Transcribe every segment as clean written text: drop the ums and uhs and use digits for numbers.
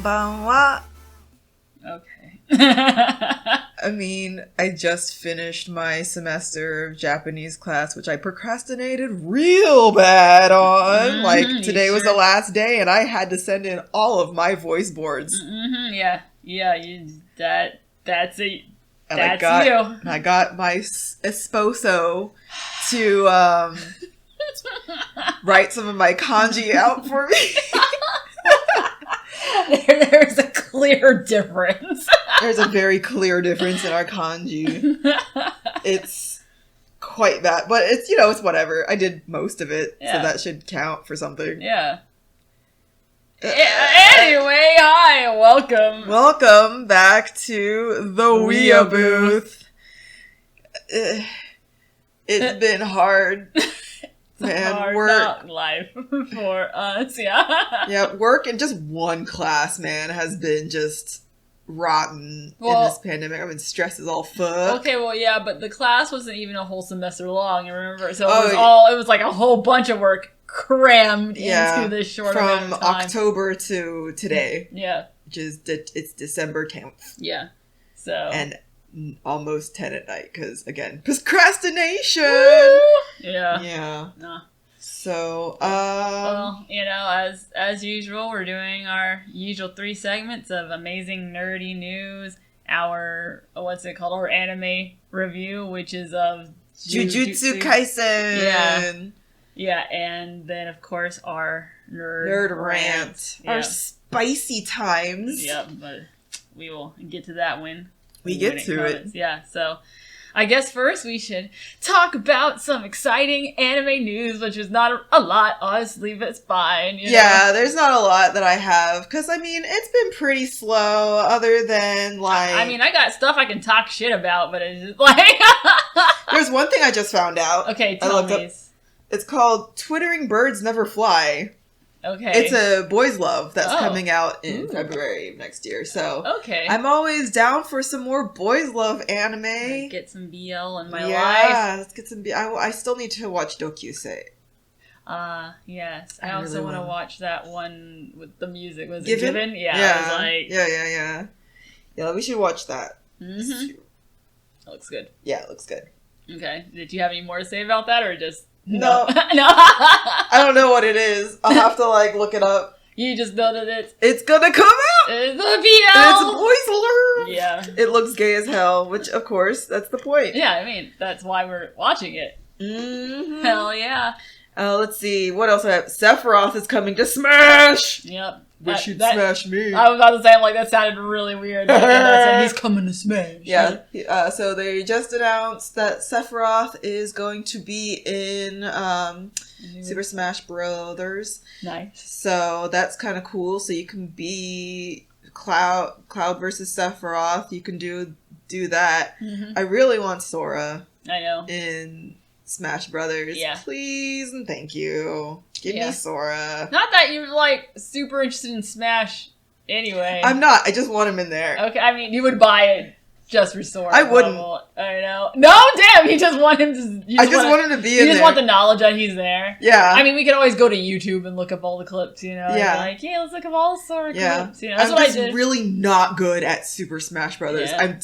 ばんは. Okay. I mean, I just finished my semester of Japanese class, which I procrastinated real bad on. Like, today was the last day, and I had to send in all of my voice boards. Yeah, that's it. And that's you. And I got my esposo to write some of my kanji out for me. There's a clear difference. There's a very clear difference in our kanji. It's quite bad. But it's, it's whatever. I did most of it, so that should count for something. Yeah. Anyway, hi, welcome. Welcome back to the Weeabooth. It's been hard. Man, work life for us, yeah. Yeah, work and just one class, man, has been just rotten in this pandemic. I've been stressed as all fuck. Okay, well, yeah, but the class wasn't even a whole semester long, remember? So it was like a whole bunch of work crammed into this short amount of time. From October to today. Yeah. Which is, it's December 10th. Yeah. So. And almost 10 at night, because, again, procrastination! Woo! Yeah. Yeah. Nah. So, well, as usual, we're doing our usual 3 segments of amazing nerdy news, our, our anime review, which is of Jujutsu Kaisen! Yeah. Yeah, and then, of course, our nerd rant. Our spicy times. Yeah, but we will get to that when we get to it. Yeah, so I guess first we should talk about some exciting anime news, which is not a lot, honestly, but it's fine. Yeah, there's not a lot that I have, because, I mean, it's been pretty slow, other than, like... I mean, I got stuff I can talk shit about, but it's just, like... There's one thing I just found out. Okay, tell me. It's called Twittering Birds Never Fly. Okay. It's a boys' love that's coming out in February of next year. So I'm always down for some more boys' love anime. Get some BL in my life. Yeah, let's get some BL. I still need to watch Dokusei. Yes. I also want to watch that one with the music. Was Given? it Given? Yeah. Yeah. I was like... Yeah, we should watch that. Mm-hmm. It looks good. Yeah, it looks good. Okay. Did you have any more to say about that, or just... No. No. I don't know what it is. I'll have to, look it up. You just know that it's gonna come out! It's the BL! And it's boys' love! Yeah. It looks gay as hell, which, of course, that's the point. Yeah, I mean, that's why we're watching it. Mm-hmm. Hell yeah. Let's see, what else I have? Sephiroth is coming to Smash! Yep. Wish you'd smash me. I was about to say, that sounded really weird. He's coming to Smash. Yeah. So they just announced that Sephiroth is going to be in Super Smash Brothers. Nice. So that's kind of cool. So you can be Cloud versus Sephiroth. You can do that. Mm-hmm. I really want Sora. I know. In Smash Brothers. Yeah. Please and thank you. Give me Sora. Not that you're, super interested in Smash anyway. I'm not. I just want him in there. Okay, I mean, you would buy it just for Sora. I wouldn't. I know. No, damn, you just want him to... I just want him to be in there. You just want the knowledge that he's there. Yeah. I mean, we could always go to YouTube and look up all the clips, Yeah. let's look up all the Sora clips. I'm That's what I did. really not good at Super Smash Brothers. Yeah. I'm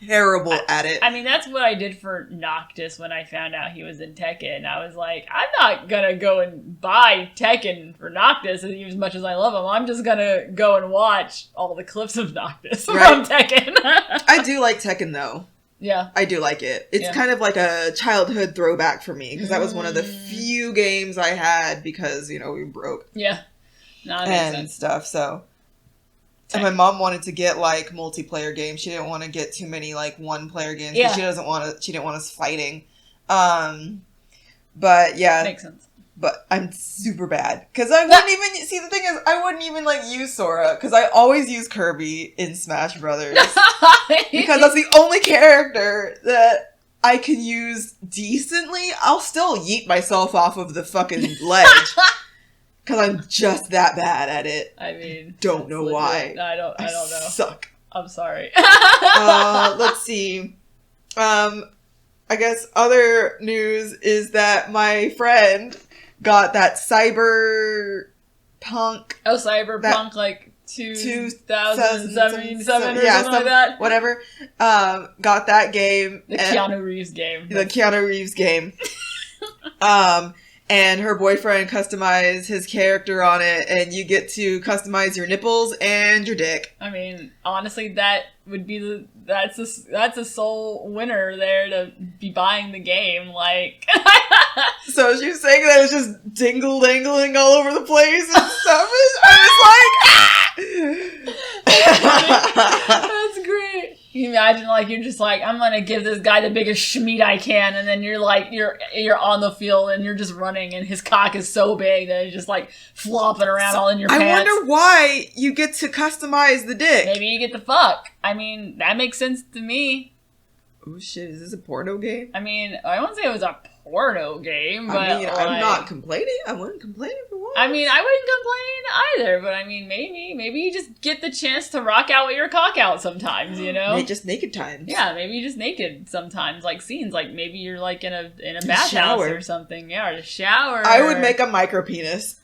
terrible at it. I mean, that's what I did for Noctis when I found out he was in Tekken. I was like, I'm not gonna go and buy Tekken for Noctis as much as I love him. I'm just gonna go and watch all the clips of Noctis from Tekken. I do like Tekken, though. Yeah. I do like it. It's kind of like a childhood throwback for me, because that was one of the few games I had because, we broke. Yeah. No, that makes sense. Stuff, so... And my mom wanted to get, multiplayer games. She didn't want to get too many, one-player games. Yeah. She didn't want us fighting. But, yeah. Makes sense. But I'm super bad. Because I wouldn't even... See, the thing is, I wouldn't even, use Sora. Because I always use Kirby in Smash Brothers. Because that's the only character that I can use decently. I'll still yeet myself off of the fucking ledge. Because I'm just that bad at it. I mean... Don't know why. I don't know. Suck. I'm sorry. Let's see. I guess other news is that my friend got that cyberpunk... Oh, cyberpunk, 2077 or something like that. Whatever. Got that game. The Keanu Reeves game. The Keanu Reeves game. And her boyfriend customized his character on it, and you get to customize your nipples and your dick. I mean, honestly, that would be that's a sole winner there to be buying the game. Like, so she was saying that it was just dingle dangling all over the place and stuff. I was like, that's great. You imagine, like, you're just like, I'm gonna give this guy the biggest schmeat I can, and then you're like, you're on the field and you're just running, and his cock is so big that it's just like flopping around all in your pants. I wonder why you get to customize the dick. Maybe you get the fuck. I mean, that makes sense to me. Oh shit, is this a porno game? I mean, I wouldn't say it was a porno game, but I mean, like, I'm not complaining. I wouldn't complain if it was. I mean, I wouldn't complain either, but I mean, maybe you just get the chance to rock out with your cock out sometimes, you know? Just naked times. Yeah, maybe you're just naked sometimes, like scenes, like maybe you're like in a bathhouse or something, yeah, or the shower. I would make a micro penis.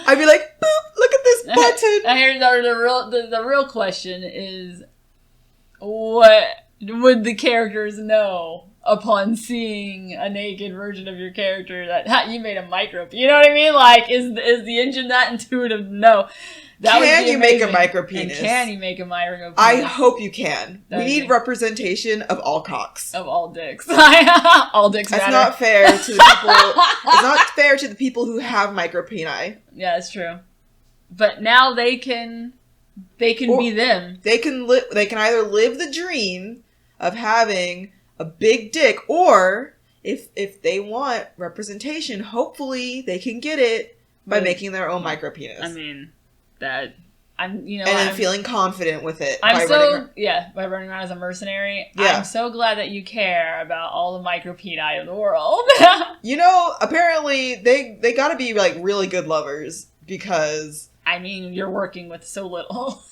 I'd be like, boop, look at this button. I hear the real question is, what would the characters know upon seeing a naked version of your character that you made a micro? You know what I mean? Like, is the engine that intuitive? No. Can you make a micro penis? And can you make a micro penis? I hope you can. We need representation of all cocks. Of all dicks. All dicks matter. That's not fair to the people. It's not fair to the people who have micro peni. Yeah, that's true. But now they can be them. They can either live the dream of having a big dick, or if they want representation, hopefully they can get it by making their own micro penis. I mean, that I'm feeling confident with it. By running around as a mercenary. Yeah. I'm so glad that you care about all the micro peni of the world. Apparently they got to be like really good lovers, because I mean, you're working with so little.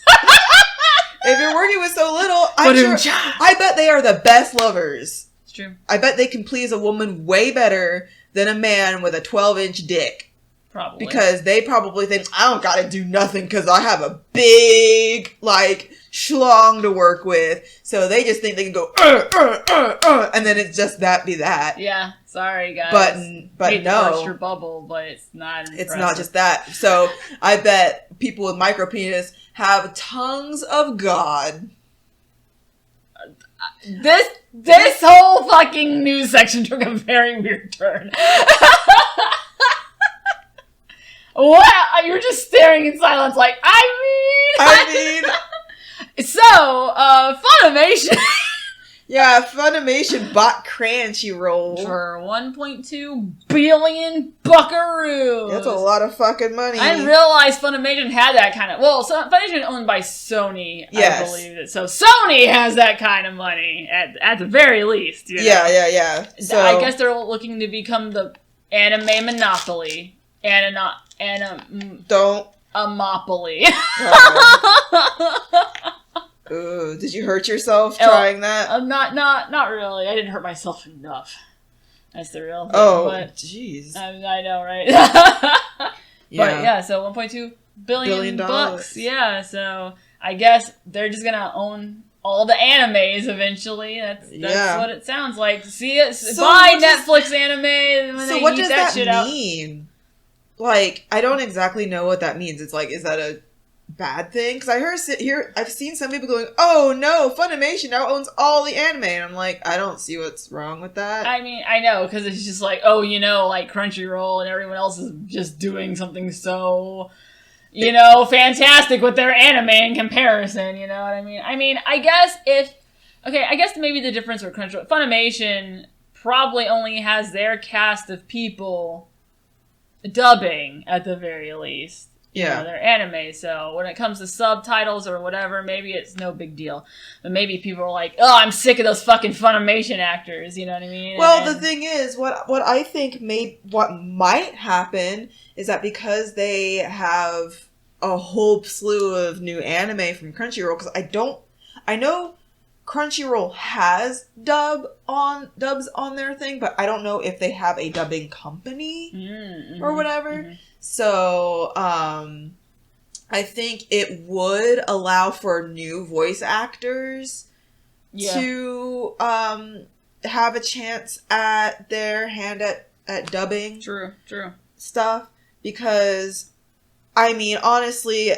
If you're working with so little, I bet they are the best lovers. It's true. I bet they can please a woman way better than a man with a 12-inch dick. Probably. Because they probably think, I don't gotta do nothing because I have a big, like, schlong to work with. So they just think they can go, and then it's just that be that. Yeah, sorry guys. But hate no. to burst your bubble, but it's not impressive. It's not just that. So I bet people with micro penis have tongues of God. This whole fucking news section took a very weird turn. What? You're just staring in silence like, I mean... So, Funimation... Yeah, Funimation bought Crunchyroll. For 1.2 billion buckaroos. That's a lot of fucking money. I didn't realize Funimation had that kind of... Well, Funimation is owned by Sony, I believe. So Sony has that kind of money, at the very least. You know? Yeah. So I guess they're looking to become the anime monopoly. Don't. Amopoly. Ooh, did you hurt yourself trying that? Not really. I didn't hurt myself enough. That's the real thing. Oh, jeez. I know, right? Yeah. But yeah, so 1.2 billion bucks. Yeah, so I guess they're just gonna own all the animes eventually. That's what it sounds like. See it? So buy Netflix anime when they eat that shit out. So what does that mean? Like, I don't exactly know what that means. It's like, is that a bad thing? Because I've seen some people going, oh no, Funimation now owns all the anime. And I'm like, I don't see what's wrong with that. I mean, I know, because it's just like, oh, like Crunchyroll and everyone else is just doing something so, fantastic with their anime in comparison, you know what I mean? I mean, I guess maybe the difference with Crunchyroll, Funimation probably only has their cast of people dubbing at the very least. Their anime. So when it comes to subtitles or whatever, maybe it's no big deal. But maybe people are like, oh, I'm sick of those fucking Funimation actors. You know what I mean? Well, the thing is, what I think what might happen is that because they have a whole slew of new anime from Crunchyroll, because I know Crunchyroll has dubs on their thing, but I don't know if they have a dubbing company or whatever. Mm-hmm. So, I think it would allow for new voice actors to have a chance at their hand at dubbing. True. Stuff. Because, I mean, honestly,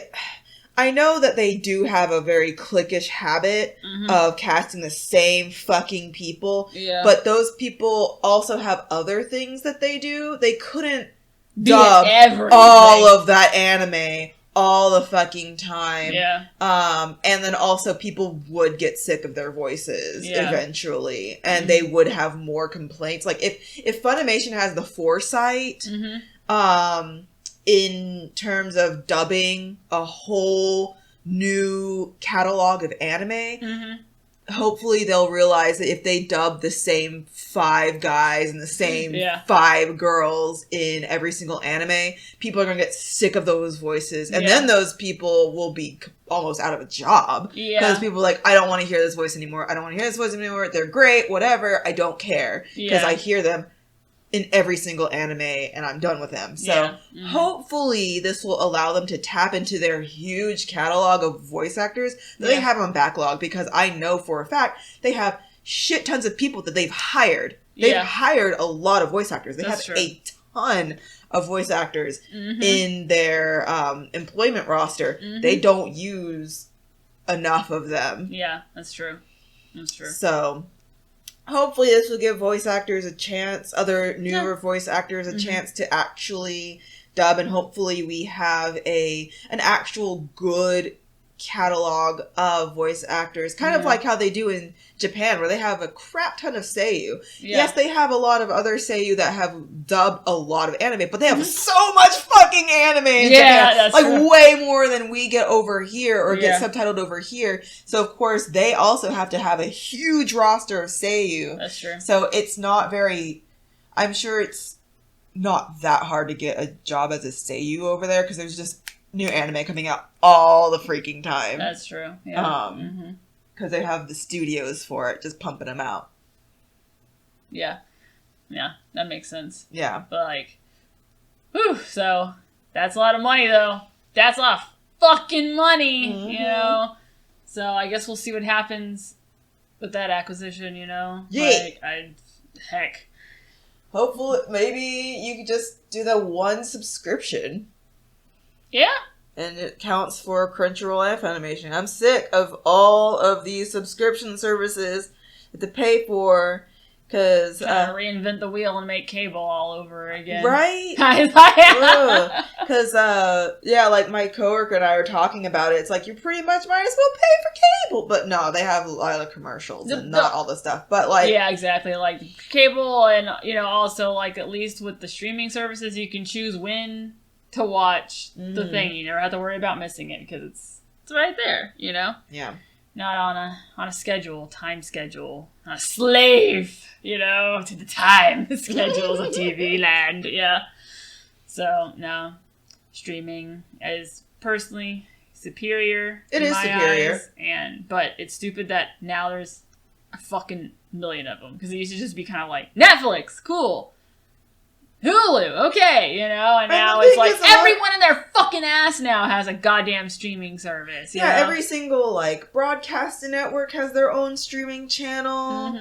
I know that they do have a very cliquish habit of casting the same fucking people. Yeah. But those people also have other things that they do. They couldn't dub all of that anime all the fucking time. Yeah. And then also people would get sick of their voices eventually. And they would have more complaints. Like, if Funimation has the foresight, in terms of dubbing a whole new catalog of anime, hopefully they'll realize that if they dub the same 5 guys and the same 5 girls in every single anime, people are going to get sick of those voices. And then those people will be almost out of a job. Because people are like, I don't want to hear this voice anymore. I don't want to hear this voice anymore. They're great, whatever. I don't care. Because I hear them in every single anime and I'm done with them. So hopefully this will allow them to tap into their huge catalog of voice actors that they have on backlog, because I know for a fact they have shit tons of people that they've hired. They've hired a lot of voice actors. They have a ton of voice actors in their employment roster. They don't use enough of them. Yeah, that's true. So hopefully this will give voice actors a chance, other newer voice actors a chance to actually dub, and hopefully we have an actual good catalog of voice actors, kind of like how they do in Japan, where they have a crap ton of seiyuu. Yes, they have a lot of other seiyuu that have dubbed a lot of anime, but they have so much fucking anime in Japan. That's like true. Way more than we get over here or get subtitled over here. So of course they also have to have a huge roster of seiyuu. That's true. So it's not very, I'm sure it's not that hard to get a job as a seiyuu over there, because there's just new anime coming out all the freaking time. That's true. Yeah. Because they have the studios for it, just pumping them out. Yeah, that makes sense. Yeah. But like, whew, so that's a lot of money though. That's a lot of fucking money, you know? So I guess we'll see what happens with that acquisition, you know? Yeah. Like, heck. Hopefully, maybe you could just do the one subscription. Yeah. And it counts for Crunchyroll and Funimation. I'm sick of all of these subscription services to pay for, because reinvent the wheel and make cable all over again. Right? Because, like my coworker and I were talking about it. It's like, you pretty much might as well pay for cable. But no, they have a lot of commercials and not all the stuff. But like... Yeah, exactly. Like cable, and, you know, also like at least with the streaming services, you can choose when to watch the thing. You never have to worry about missing it because it's right there, you know? Yeah. Not on a schedule, time schedule. Not a slave, you know, to the time schedules of TV land. Yeah. So, no. Streaming is personally superior. It is superior. But it's stupid that now there's a fucking million of them. Because it used to just be kind of like, Netflix, cool. Hulu, okay, you know, and now it's like everyone in their fucking ass now has a goddamn streaming service. You know? Every single, like, broadcasting network has their own streaming channel.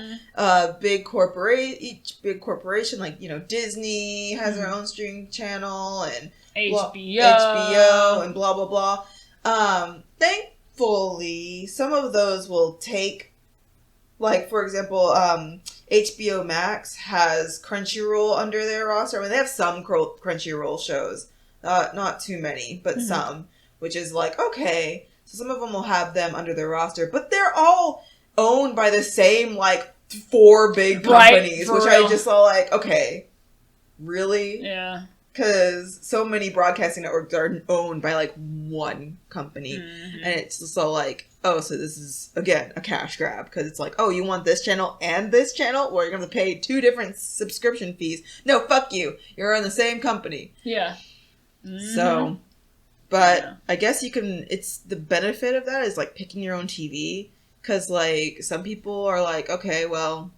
Big corporation, like, you know, Disney has their own streaming channel, and HBO and blah, blah, blah. Thankfully, some of those will take, like, for example, HBO Max has Crunchyroll under their roster. I mean, they have some Crunchyroll shows. Not too many, but some. Which is like, okay. So some of them will have them under their roster. But they're all owned by the same, like, 4 big companies. Right, which real. I just saw like, okay. Really? Yeah. Because so many broadcasting networks are owned by, like, one company. And it's just so like, oh, so this is, again, a cash grab. Because it's like, oh, you want this channel and this channel? Well, you're going to pay 2 different subscription fees. No, fuck you. You're in the same company. Yeah. So, but I guess you can, it's the benefit of that is, like, picking your own TV. Because, like, some people are like, okay, well,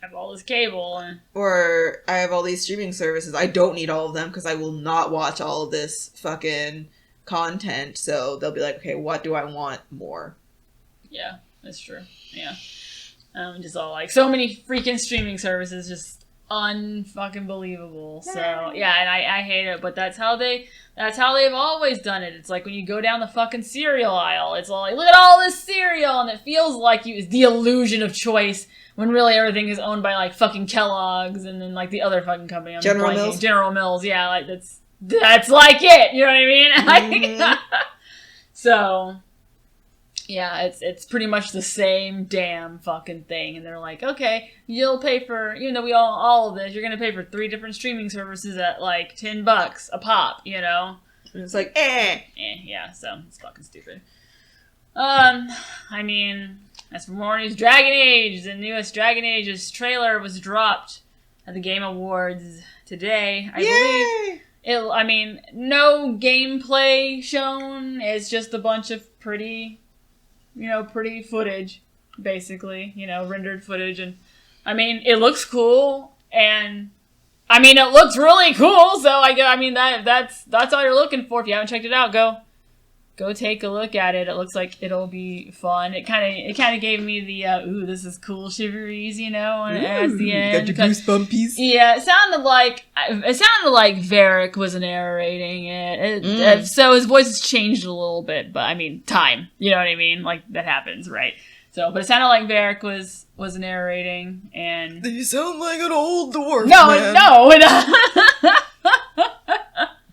have all this cable. And... Or I have all these streaming services. I don't need all of them because I will not watch all of this fucking content. So they'll be like, okay, what do I want more? Yeah, that's true. Yeah. Just all like, so many freaking streaming services, just unfucking believable. So, yeah, and I hate it, but that's how they've always done it. It's like when you go down the fucking cereal aisle, it's all like, look at all this cereal, and it feels like it's the illusion of choice, when really everything is owned by, like, fucking Kellogg's, and then, like, the other fucking company. General Mills? General Mills, yeah, like, that's like it, you know what I mean? Mm-hmm. So... yeah, it's pretty much the same damn fucking thing. And they're like, okay, you'll pay for, even though we all of this, you're going to pay for 3 different streaming services at like $10 a pop, you know? And it's like, yeah, so it's fucking stupid. I mean, as for more news, Dragon Age, the newest Dragon Age's trailer was dropped at the Game Awards today, I believe. I mean, no gameplay shown. It's just a bunch of pretty footage, basically, rendered footage. And, I mean, it looks cool, and, I mean, it looks really cool, so, I mean, that's all you're looking for. If you haven't checked it out, go take a look at it. It looks like it'll be fun. It kind of gave me the, ooh, this is cool shiveries, as the end. Got your goosebumpies. Yeah, it sounded like Varric was narrating it. So his voice has changed a little bit, but I mean, time. You know what I mean? Like, that happens, right? So, but it sounded like Varric was narrating, and... You sound like an old dwarf, No!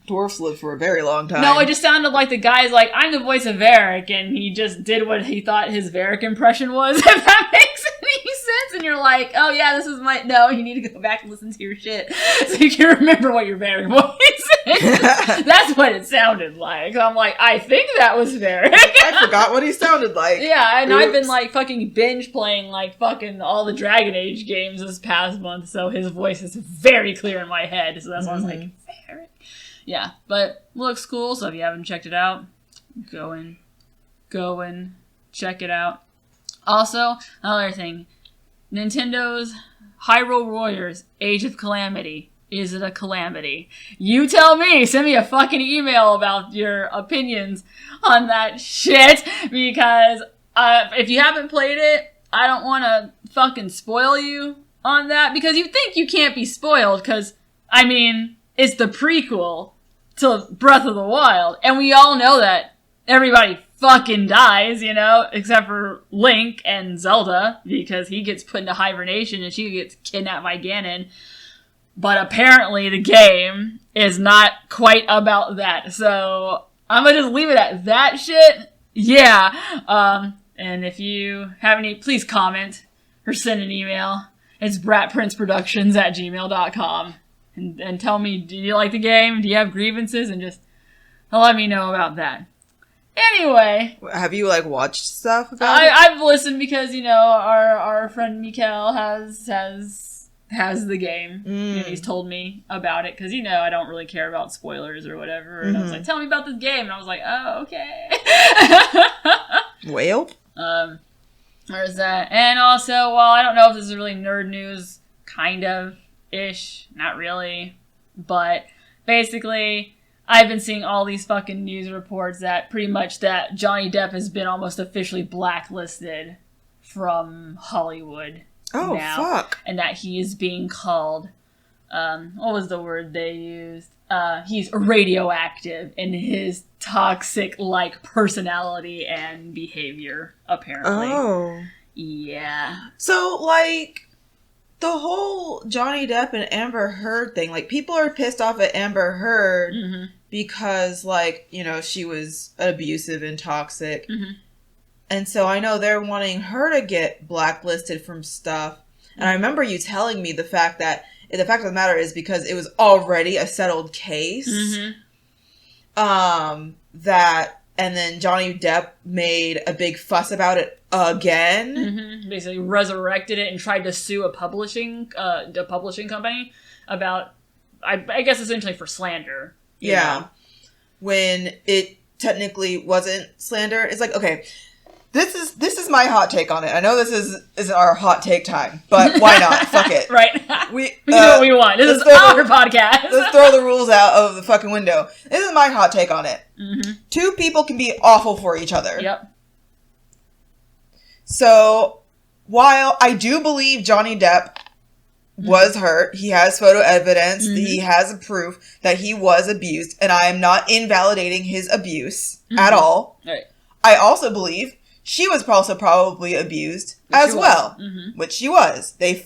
Dwarfs live for a very long time. No, it just sounded like the guy's like, I'm the voice of Varric, and he just did what he thought his Varric impression was, if that makes any sense. And you're like, oh yeah, this is my... No, you need to go back and listen to your shit so you can remember what your Varric voice is. That's what it sounded like. So I'm like, I think that was Varric. I forgot what he sounded like. Yeah, and I've been like fucking binge playing like fucking all the Dragon Age games this past month, so his voice is very clear in my head. So that's why I was like, Varric? Yeah, but looks cool, so if you haven't checked it out, go and check it out. Also, another thing, Nintendo's Hyrule Warriors Age of Calamity. Is it a calamity? You tell me! Send me a fucking email about your opinions on that shit, because if you haven't played it, I don't want to fucking spoil you on that, because you think you can't be spoiled, because, I mean, it's the prequel to Breath of the Wild, and we all know that everybody fucking dies, except for Link and Zelda, because he gets put into hibernation and she gets kidnapped by Ganon. But apparently the game is not quite about that, so I'm gonna just leave it at that shit. Yeah, and if you have any, please comment or send an email. It's bratprinceproductions@gmail.com. And tell me, do you like the game? Do you have grievances? And just let me know about that. Anyway. Have you, watched stuff about it? I've listened because, our friend Mikael has the game. And he's told me about it. Because, I don't really care about spoilers or whatever. And I was like, tell me about this game. And I was like, oh, okay. Well. There's that. And also, well, I don't know if this is really nerd news. Kind of. Ish, not really, but basically I've been seeing all these fucking news reports that pretty much that Johnny Depp has been almost officially blacklisted from Hollywood. Oh, now, fuck. And that he is being called, what was the word they used? He's radioactive in his toxic-like personality and behavior, apparently. Oh. Yeah. So, the whole Johnny Depp and Amber Heard thing, people are pissed off at Amber Heard because, she was abusive and toxic. And so I know they're wanting her to get blacklisted from stuff. And I remember you telling me the fact of the matter is because it was already a settled case. And then Johnny Depp made a big fuss about it again. Basically resurrected it and tried to sue a publishing company about, I guess essentially for slander. You know? When it technically wasn't slander. It's like, okay, this is my hot take on it. I know this isn't our hot take time, but why not? Fuck it. Right. We do what we want. This is our podcast. Let's throw the rules out of the fucking window. This is my hot take on it. Mm-hmm. Two people can be awful for each other. Yep. So, while I do believe Johnny Depp was hurt, he has photo evidence, he has proof that he was abused, and I am not invalidating his abuse at all. Right. I also believe she was also probably abused as well, which she was. They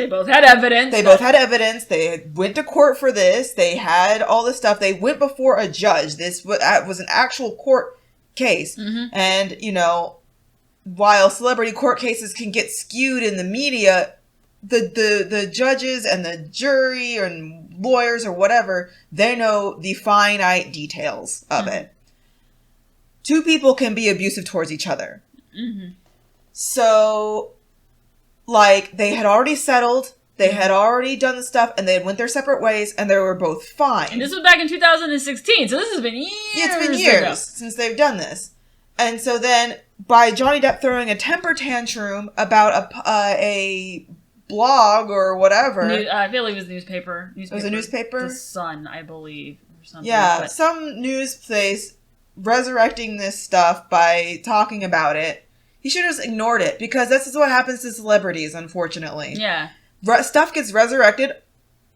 both had evidence. They both had evidence. They went to court for this. They had all this stuff. They went before a judge. This was an actual court case. And, you know, while celebrity court cases can get skewed in the media, the judges and the jury and lawyers or whatever, they know the finite details of it. Two people can be abusive towards each other. So, like, they had already settled, they had already done the stuff, and they had went their separate ways, and they were both fine. And this was back in 2016, so this has been years. Yeah, it's been years since they've done this. And so then, by Johnny Depp throwing a temper tantrum about a blog or whatever. I feel it was newspaper. It was a newspaper? The Sun, I believe, or something. Yeah, some news place resurrecting this stuff by talking about it. He should have just ignored it, because this is what happens to celebrities, unfortunately. Yeah. Stuff gets resurrected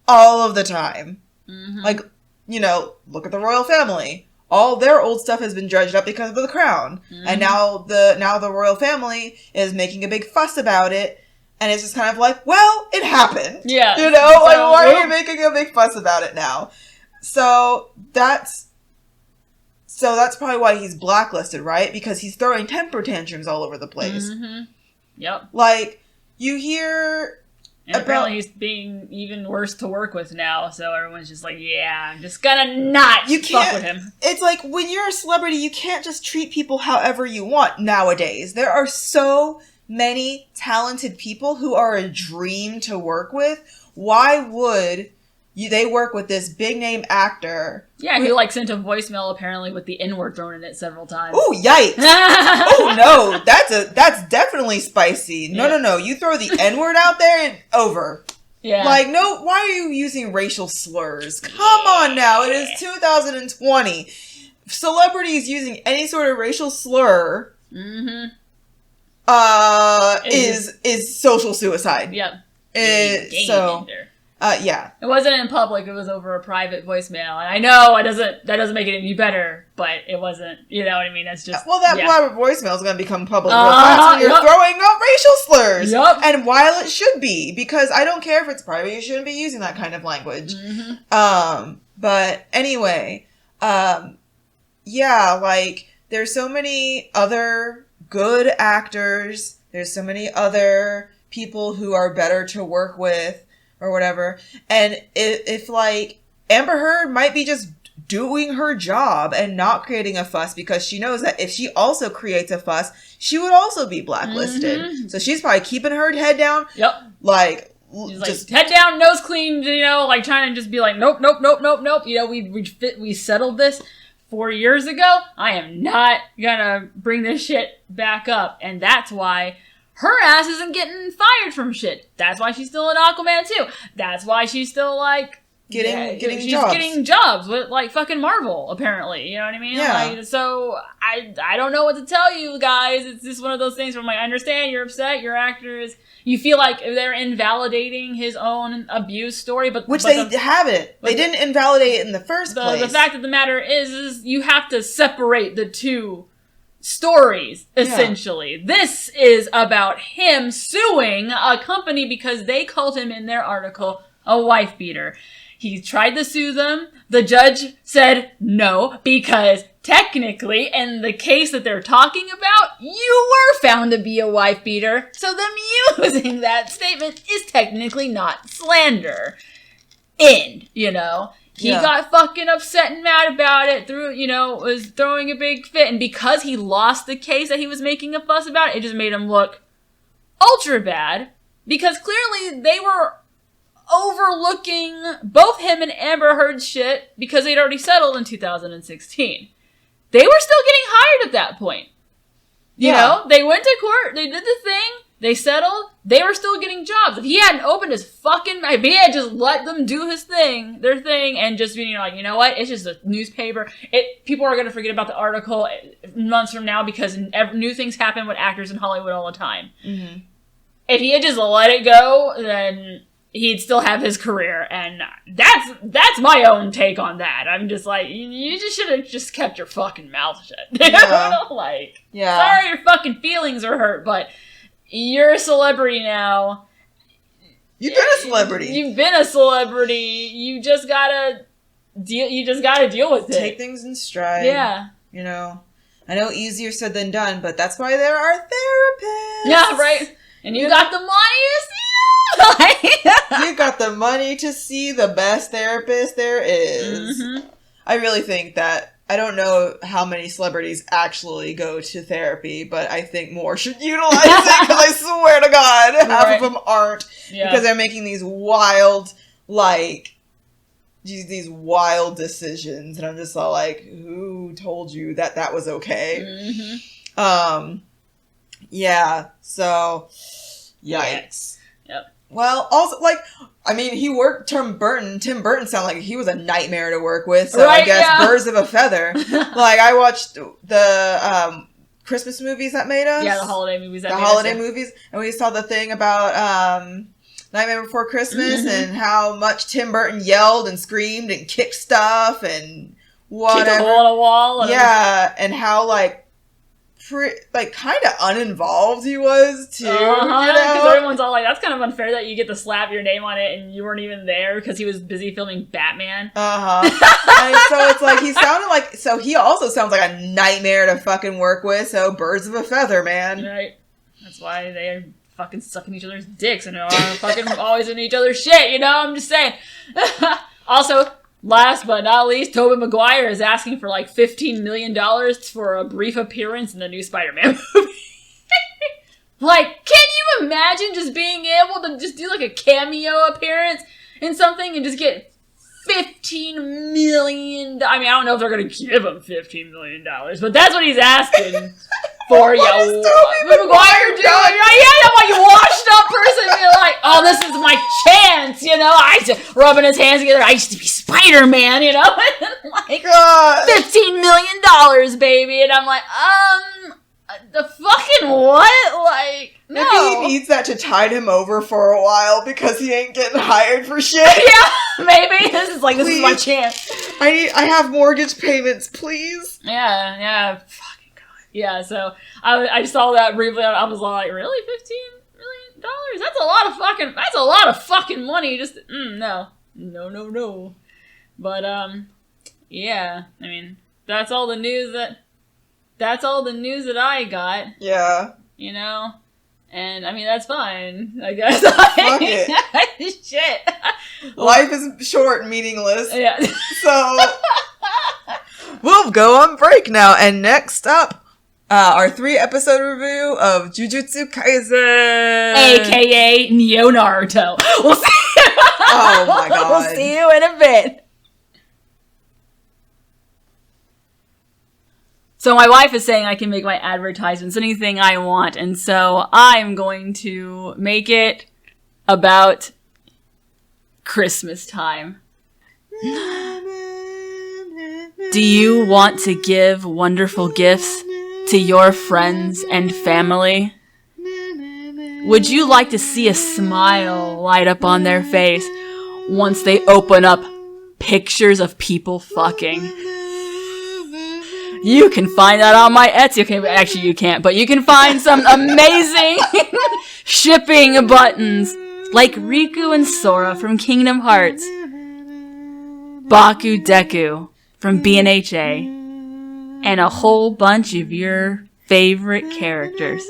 all of the time. Like, you know, look at the royal family. All their old stuff has been dredged up because of the crown. And now the royal family is making a big fuss about it. And it's just kind of like, well, it happened. Yeah. You know, so, like, why are you making a big fuss about it now? So that's probably why he's blacklisted, right? Because he's throwing temper tantrums all over the place. Yep. Like, you hear... And apparently he's being even worse to work with now, so everyone's just like, yeah, I'm just gonna not fuck with him. It's like, when you're a celebrity, you can't just treat people however you want nowadays. There are so many talented people who are a dream to work with. Why would they work with this big name actor? Yeah, he like sent a voicemail apparently with the N-word thrown in it several times. Oh, yikes. Oh, no. That's definitely spicy. No. You throw the N-word out there and over. Yeah. Like, no, why are you using racial slurs? Come on now. It is 2020. Celebrities using any sort of racial slur is social suicide. Yep. Yeah. It wasn't in public, it was over a private voicemail. And I know that doesn't make it any better, but it wasn't, you know what I mean? That's just... Well, that private voicemail is going to become public real fast when you're throwing out racial slurs. Yep. And while it should be, because I don't care if it's private, you shouldn't be using that kind of language. But anyway, yeah, like, there's so many other good actors, there's so many other people who are better to work with, or whatever. And if like, Amber Heard might be just doing her job and not creating a fuss, because she knows that if she also creates a fuss, she would also be blacklisted. So she's probably keeping her head down. Yep. Like, just head down, nose clean, you know, like trying to just be like, nope. You know, we settled this 4 years ago. I am not gonna bring this shit back up. And that's why her ass isn't getting fired from shit. That's why she's still in Aquaman 2. That's why she's still, like... Getting jobs with, like, fucking Marvel, apparently. You know what I mean? Yeah. Like, so, I don't know what to tell you guys. It's just one of those things where I'm like, I understand you're upset, your actors... You feel like they're invalidating his own abuse story, but... Which they haven't. They didn't invalidate it in the first place. The fact of the matter is you have to separate the two stories, essentially. Yeah. This is about him suing a company because they called him in their article a wife beater. He tried to sue them. The judge said no, because technically, in the case that they're talking about, you were found to be a wife beater. So them using that statement is technically not slander. End, you know? He got fucking upset and mad about it, was throwing a big fit. And because he lost the case that he was making a fuss about, it just made him look ultra bad. Because clearly they were overlooking both him and Amber Heard's shit because they'd already settled in 2016. They were still getting hired at that point. You know? They went to court, they did the thing, they settled, they were still getting jobs. If he hadn't opened his fucking... If he had just let them do their thing, and just being like, you know what? It's just a newspaper. People are going to forget about the article months from now because new things happen with actors in Hollywood all the time. Mm-hmm. If he had just let it go, then he'd still have his career, and that's my own take on that. I'm just like, you just should have just kept your fucking mouth shut. Yeah. Sorry your fucking feelings are hurt, but you're a celebrity now. You've been a celebrity. You've been a celebrity. You just gotta deal with it. Take things in stride. Yeah. You know, I know easier said than done, but that's why there are therapists. Yeah, right. And you got the money to see You got the money to see the best therapist there is. Mm-hmm. I really think that, I don't know how many celebrities actually go to therapy, but I think more should utilize it, because I swear to God, half of them aren't. Yeah. Because they're making these wild, these wild decisions, and I'm just all like, who told you that was okay? Mm-hmm. Yeah, so, yikes. Yep. Well, also, he worked Tim Burton. Tim Burton sounded like he was a nightmare to work with, so I guess birds of a feather. I watched the Christmas movies that made us. Yeah, the holiday movies that made us. The holiday movies, and we saw the thing about Nightmare Before Christmas, mm-hmm. and how much Tim Burton yelled and screamed and kicked stuff and whatever. Kicked a hole in a wall. Yeah, and how, kind of uninvolved he was, too. Because everyone's all like, that's kind of unfair that you get to slap your name on it and you weren't even there because he was busy filming Batman. And so it's like, he also sounds like a nightmare to fucking work with, so birds of a feather, man. Right. That's why they're fucking sucking each other's dicks and are fucking always in each other's shit, you know? I'm just saying. Also... Last but not least, Tobey Maguire is asking for $15 million for a brief appearance in the new Spider-Man movie. Can you imagine just being able to just do a cameo appearance in something and just get $15 million? I mean, I don't know if they're going to give him $15 million, but that's what he's asking for. Tobey Maguire doing? You washed up person, you're like, oh, this is my chance, I just rubbing his hands together. I used to be Spider-Man, God. $15 million, baby, and I'm like, the fucking what? No. Maybe he needs that to tide him over for a while because he ain't getting hired for shit. Yeah, maybe this is my chance. I have mortgage payments, please. Yeah. Yeah, so I saw that briefly. I was like, really, $15 million? That's a lot of fucking money. Just no. But yeah. I mean, that's all the news that I got. Yeah. And I mean, that's fine, I guess. Fuck it. Shit. Life is short and meaningless. Yeah. So we'll go on break now, and next up, our 3-episode review of Jujutsu Kaisen, aka NEO-NARUTO. We'll see. Oh my God. We'll see you in a bit. So my wife is saying I can make my advertisements anything I want, and so I'm going to make it about Christmas time. Do you want to give wonderful gifts to your friends and family? Would you like to see a smile light up on their face once they open up pictures of people fucking? You can find that on my Etsy. Okay, actually you can't, but you can find some amazing shipping buttons like Riku and Sora from Kingdom Hearts, Bakudeku from bnha, and a whole bunch of your favorite characters.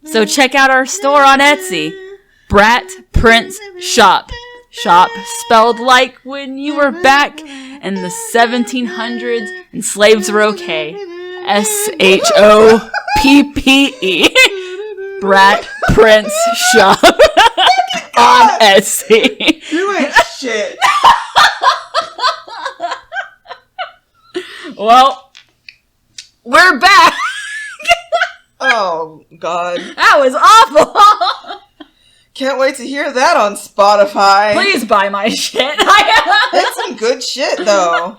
So check out our store on Etsy, Brat Prince Shop. Shop spelled like when you were back in the 1700s and slaves were okay. SHOPPE. Brat Prince Shop on Etsy. You ain't shit. Well, we're back. Oh Can't wait to hear that on Spotify. Please buy my shit. It's some good shit, though.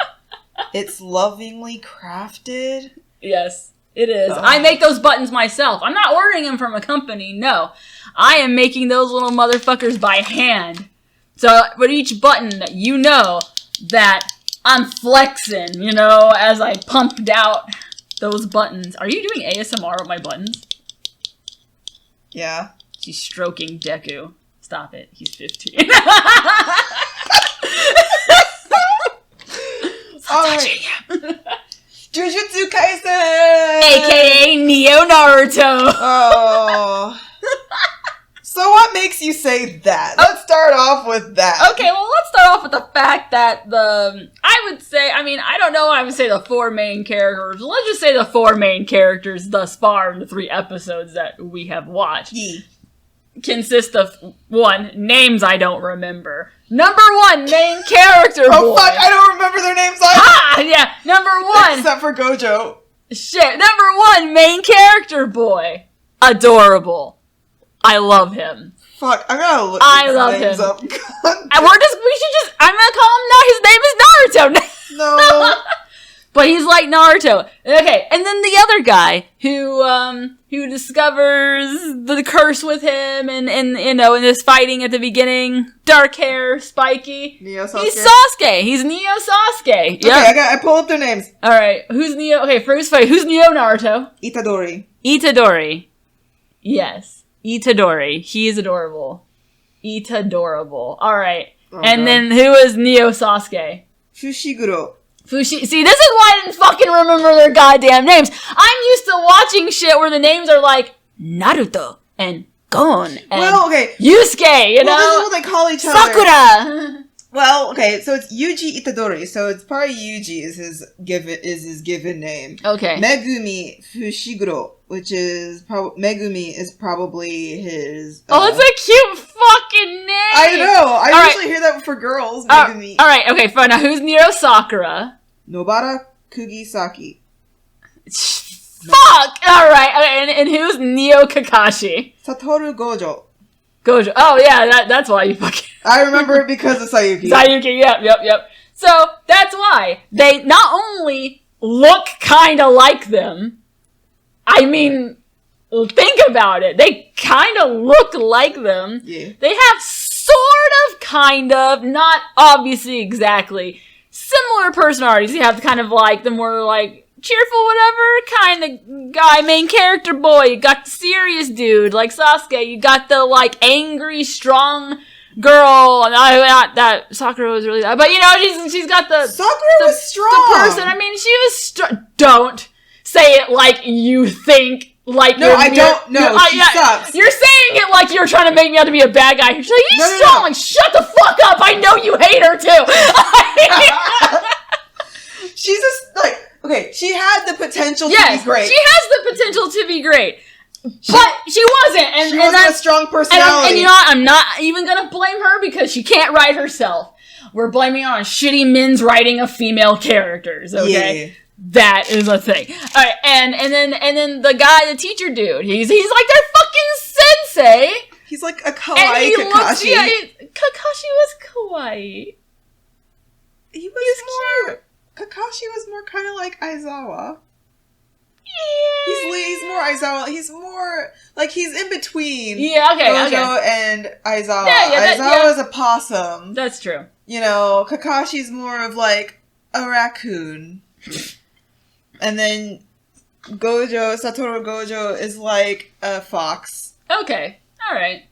It's lovingly crafted. Yes, it is. I make those buttons myself. I'm not ordering them from a company, no. I am making those little motherfuckers by hand. So, with each button that you know that I'm flexing, you know, as I pumped out those buttons. Are you doing ASMR with my buttons? Yeah. She's stroking Deku. Stop it. He's 15. Alright. Jujutsu Kaisen! AKA NEO-NARUTO. Oh. So what makes you say that? Let's start off with that. Okay, well, let's start off with the fact that I don't know, I would say the 4 main characters. Let's just say the 4 main characters thus far in the 3 episodes that we have watched. Yeah. Consist of, 1, names I don't remember. Number 1, main character boy. Oh fuck, I don't remember their names either. Ah, yeah, number 1. Except for Gojo. Shit, number 1, main character boy. Adorable. I love him. Fuck, I gotta look I love names him. up. I'm gonna call him now, his name is Naruto. No. But he's like Naruto. Okay, and then the other guy who discovers the curse with him and you know, in this fighting at the beginning, dark hair, spiky. Neo Sasuke. He's Sasuke. He's Neo Sasuke. Yep. Okay, I pull up their names. Alright, who's Neo? Okay, first fight. Who's Neo Naruto? Itadori. Itadori. Yes. Itadori. He is adorable. Itadorable. Alright. Oh, and God. then who is Neo Sasuke? Fushiguro. See, this is why I didn't fucking remember their goddamn names. I'm used to watching shit where the names are like Naruto and Gon and Yusuke, you know? Well, this is what they call each other. Sakura! Well, okay, so it's Yuji Itadori, so it's probably Yuji is his given name. Okay. Megumi Fushiguro, which is Megumi is probably his. Oh, it's a cute fucking name! I know! I usually hear that for girls, Megumi. Alright, okay, fine. Now who's Nero Sakura? Nobara Kugisaki. Fuck! Alright, okay, and who's Neo Kakashi? Satoru Gojo. Gojo. Oh, yeah, that's why you fucking... I remember it because of Sayuki. Sayuki, yep. So, that's why they not only look kinda like them, I mean, think about it. They kinda look like them. Yeah. They have sort of, kind of, not obviously exactly, similar personalities. You have kind of like the more like cheerful whatever kind of guy, main character boy. You got the serious dude like Sasuke. You got the like angry, strong girl. And not that Sakura was really that, but you know she's got the Sakura was strong. The person. I mean, she was strong. Don't say it like you think. Like no, I don't. No, she sucks. You're saying it like you're trying to make me out to be a bad guy. You're like, he's strong. No. Like, shut the fuck up. I know you hate her too. She's just like, okay, she had the potential to be great. She has the potential to be great. But she wasn't. And, she wasn't a strong personality. And you know what? I'm not even going to blame her because she can't write herself. We're blaming it on shitty men's writing of female characters, okay? Yeah. That is a thing. Alright, and then the guy, the teacher dude, he's like their fucking sensei. He's like a kawaii Kakashi. Kakashi was kawaii. He was more... Kakashi was more kind of like Aizawa. Yeah. He's more Aizawa. He's more... Like, he's in between Gojo and Aizawa. Yeah, Aizawa's a possum. That's true. You know, Kakashi's more of like a raccoon. And then Satoru Gojo is like a fox. Okay. Alright.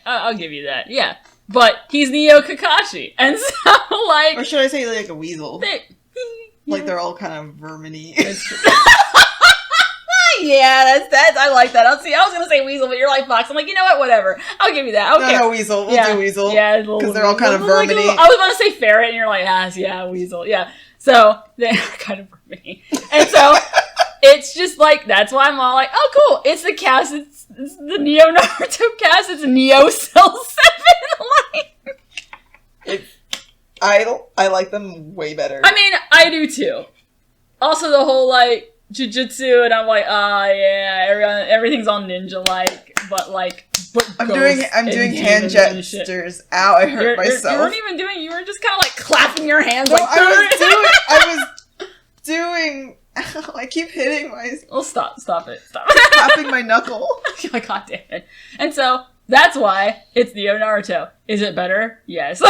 I'll give you that. Yeah. But he's Neo Kakashi. And so, like... Or should I say like a weasel? Like they're all kind of vermin-y. Yeah, that's I like that. I was gonna say weasel, but you're like fox. I'm like, you know what? Whatever. I'll give you that. Okay. No, weasel. We'll do weasel. Yeah. Because they're all kind of vermin-y. I was about to say ferret, and you're like, yeah, weasel. Yeah. So, they're kind of vermin-y. And so... It's just like, that's why I'm all like, oh cool, it's the cast, it's the Neo-Naruto cast, it's Neo Cell 7, I like them way better. I mean, I do too. Also the whole like, Jujutsu, and I'm like, yeah, everything's all ninja-like, but I'm doing hand gestures. Ow, I hurt myself. You weren't even doing, you were just kind of like clapping your hands. No, like, I was doing, I keep hitting my... Oh, stop it. Tapping my knuckle. God damn it. And so, that's why it's NEO-NARUTO. Is it better? Yes.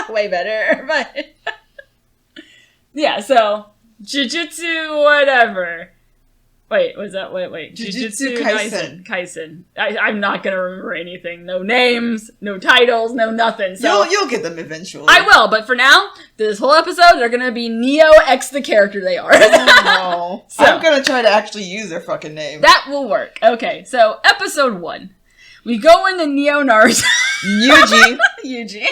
Way better, but... yeah, so, Jujutsu whatever. Wait, was that, wait. Jujutsu Kaisen. I'm not gonna remember anything. No names, no titles, no nothing. So You'll get them eventually. I will, but for now, this whole episode, they're gonna be Neo X the character they are. Oh, no. So, I'm gonna try to actually use their fucking name. That will work. Okay, so episode 1. We go into Neo-NARUTO. Yuji.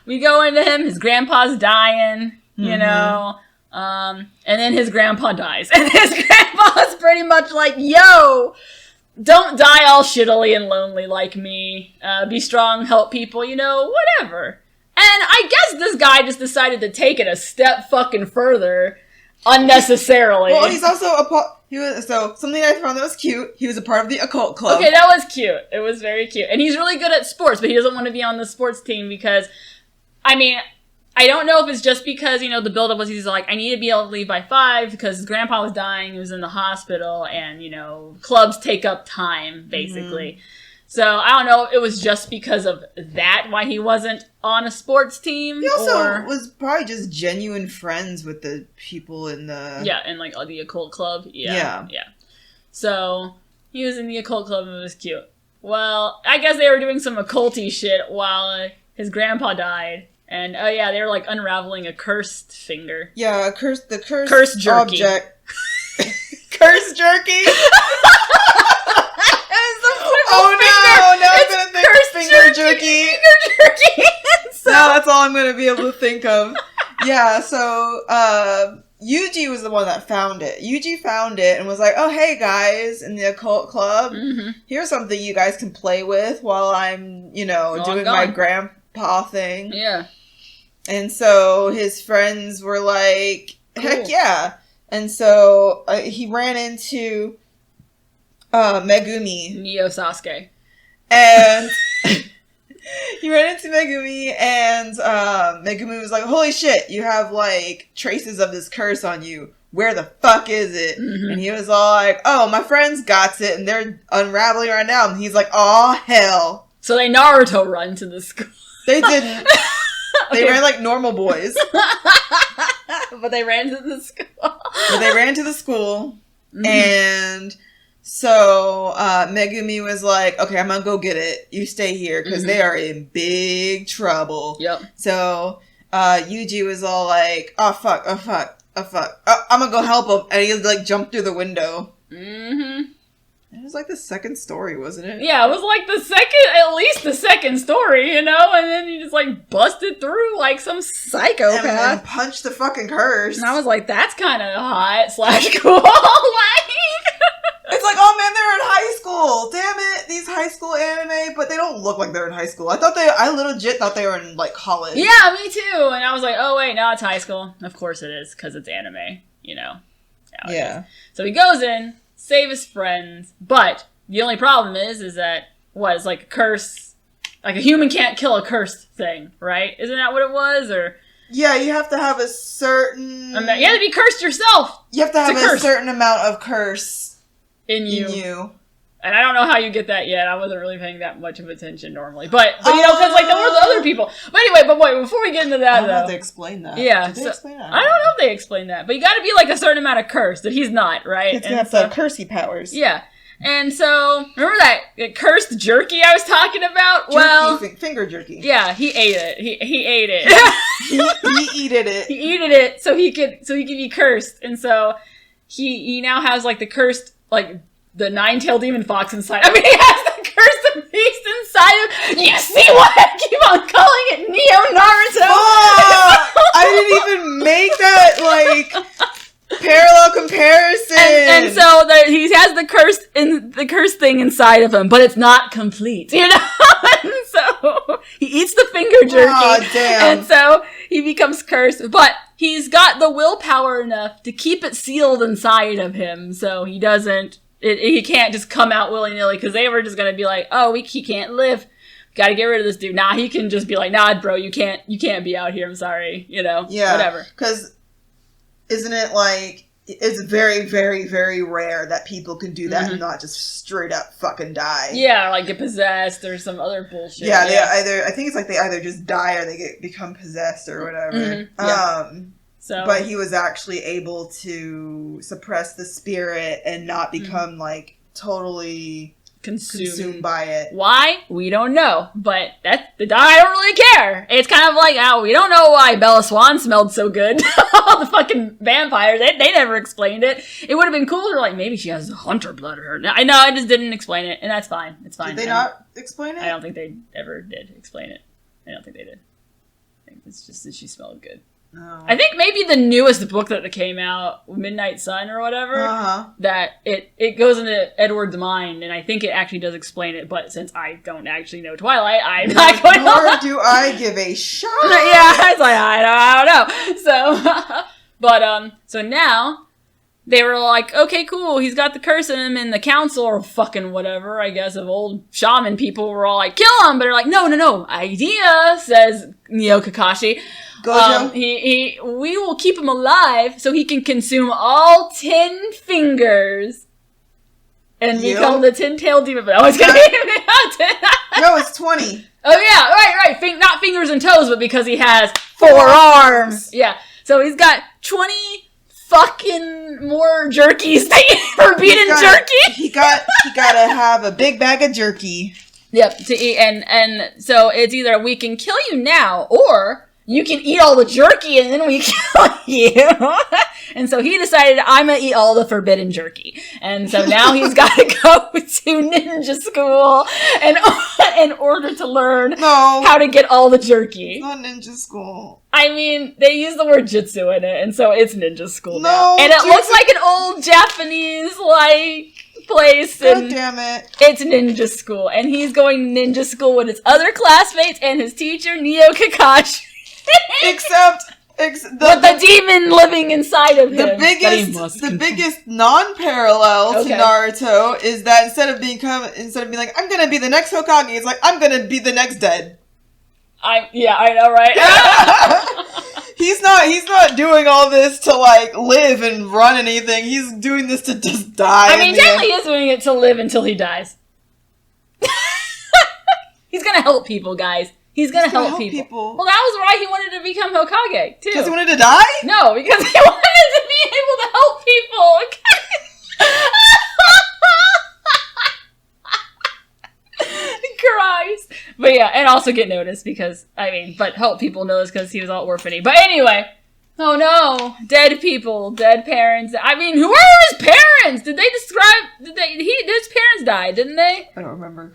We go into him, his grandpa's dying, you know, and then his grandpa dies. And his grandpa's pretty much like, yo, don't die all shittily and lonely like me. Be strong, help people, you know, whatever. And I guess this guy just decided to take it a step fucking further unnecessarily. Well, he's also so something I found that was cute. He was a part of the occult club. Okay, that was cute. It was very cute. And he's really good at sports, but he doesn't want to be on the sports team because, I mean, I don't know if it's just because, you know, the buildup was he's like, I need to be able to leave by 5 because his grandpa was dying, he was in the hospital, and, you know, clubs take up time, basically. So, I don't know if it was just because of that why he wasn't on a sports team. He also was probably just genuine friends with the people in the... Yeah, in, like, the occult club. Yeah. So, he was in the occult club and it was cute. Well, I guess they were doing some occulty shit while his grandpa died. And, they were, like, unraveling a cursed finger. Yeah, the cursed jerky. Object. Cursed jerky? I'm gonna think finger jerky. So, now that's all I'm gonna be able to think of. Yeah, so, Yuji was the one that found it. Yuji found it and was like, oh, hey, guys, in the occult club, here's something you guys can play with while I'm, you know, doing my grandpa thing. Yeah. And so his friends were like, heck yeah. And so he ran into Megumi. Neo Sasuke. And he ran into Megumi, and Megumi was like, holy shit, you have, like, traces of this curse on you. Where the fuck is it? And he was all like, oh, my friends got it, and they're unraveling right now. And he's like, aw, hell. So they Naruto run to the school. They didn't. They ran like normal boys. But they ran to the school. And so Megumi was like, okay, I'm gonna go get it. You stay here because they are in big trouble. Yep. So Yuji was all like, oh fuck. I'm gonna go help him. And he like jumped through the window. It was like the second story, wasn't it? Yeah, it was like at least the second story, you know? And then he just like busted through like some psychopath. And punched the fucking curse. And I was like, that's kind of hot / cool. Like... It's like, oh man, they're in high school. Damn it, these high school anime, but they don't look like they're in high school. I legit thought they were in like college. Yeah, me too. And I was like, oh wait, no, it's high school. Of course it is, because it's anime, you know. Yeah. So he goes in, save his friends, but the only problem is that it's like a curse. Like a human can't kill a cursed thing, right? Isn't that what it was? Or yeah, you have to have a certain. You have to be cursed yourself. You have to have a certain amount of curse. In you. And I don't know how you get that yet. I wasn't really paying that much of attention normally. But you know, because like there were the other people. But anyway, wait, before we get into that, I don't know if they explain that. Yeah. Did they explain that? I don't know if they explain that. But you gotta be like a certain amount of curse that he's not, right? It's gonna have the cursey powers. Yeah. And so, remember that cursed jerky I was talking about? Finger jerky. Yeah, he ate it. He ate it. he eated it. He eated it so he could be cursed. And so he now has like the cursed, like the 9-tailed demon fox inside. I mean, he has the cursed beast inside of. You see why I keep on calling it NEO-NARUTO? I didn't even make that like parallel comparison. And so he has the cursed thing inside of him, but it's not complete, you know. And so he eats the finger jerky, damn. and so he becomes cursed. But he's got the willpower enough to keep it sealed inside of him, so he doesn't, he can't just come out willy-nilly, because they were just gonna be like, oh, he can't live. Gotta get rid of this dude. Nah, he can just be like, nah, bro, you can't be out here, I'm sorry, whatever. Because isn't it like, it's very, very, very rare that people can do that and not just straight up fucking die. Yeah, like get possessed or some other bullshit. Yeah, I think it's like they either just die or they become possessed or whatever. But he was actually able to suppress the spirit and not become like totally consumed by it. Why? We don't know. But I don't really care. It's kind of like, we don't know why Bella Swan smelled so good. All the fucking vampires, they never explained it. It would have been cooler, like, maybe she has hunter blood in her. I know, I just didn't explain it, and that's fine. It's fine. Did they not explain it? I don't think they ever did explain it. I don't think they did. I think it's just that she smelled good. Oh. I think maybe the newest book that came out, Midnight Sun or whatever, that it goes into Edward's mind, and I think it actually does explain it, but since I don't actually know Twilight, I'm not going to... Nor do I give a shot! Yeah, it's like, I don't know. So, so now, they were like, okay, cool, he's got the curse in him, and the council, or fucking whatever, I guess, of old shaman people were all like, kill him! But they're like, no, idea, says Neo-Kakashi. Gojo? We will keep him alive so he can consume all 10 fingers and become the 10-tailed demon. But it's gonna be No, it's 20. Oh yeah, right. Not fingers and toes, but because he has 4 arms. Yeah, so he's got 20 fucking more jerkies for being jerky. He gotta have a big bag of jerky. Yep, to eat, and so it's either we can kill you now, or you can eat all the jerky and then we kill you. And so he decided, I'm going to eat all the forbidden jerky. And so now he's got to go to ninja school in order to learn how to get all the jerky. It's not ninja school. I mean, they use the word jutsu in it, and so it's ninja school now. And it looks like an old Japanese, place. God damn it. It's ninja school. And he's going to ninja school with his other classmates and his teacher, Neo-Kakashi. Except the demon living inside of him. The biggest non-parallel to Naruto is that instead of being like, I'm gonna be the next Hokage, it's like, I'm gonna be the next dead. I know, right? He's not doing all this to like live and run anything. He's doing this to just die. I mean, technically he is doing it to live until he dies. He's gonna help people, guys. He's gonna help people. Well, that was why he wanted to become Hokage, too. Because he wanted to die? No, because he wanted to be able to help people. Christ. But yeah, and also get noticed because, but help people notice because he was all orphany. But anyway, oh no, dead people, dead parents. I mean, who are his parents? Did they describe, his parents died, didn't they? I don't remember.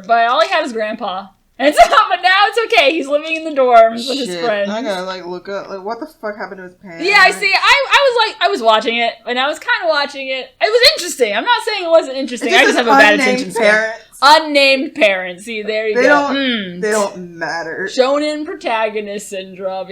But all he had was grandpa. And so, but now it's okay. He's living in the dorms with his friends. I gotta look up what the fuck happened to his parents. Yeah, I see. I was watching it, and I was kind of watching it. It was interesting. I'm not saying it wasn't interesting. I just have a bad attention span. Unnamed parents. See, there you go. They don't matter. Shonen protagonist syndrome.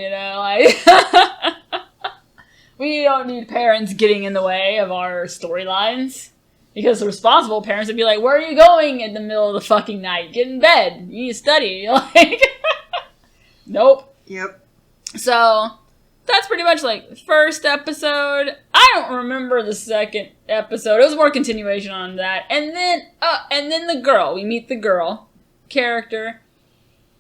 We don't need parents getting in the way of our storylines. Because the responsible parents would be like, where are you going in the middle of the fucking night? Get in bed. You need to study. Nope. Yep. So, that's pretty much the first episode. I don't remember the second episode. It was more continuation on that. And then the girl. We meet the girl character.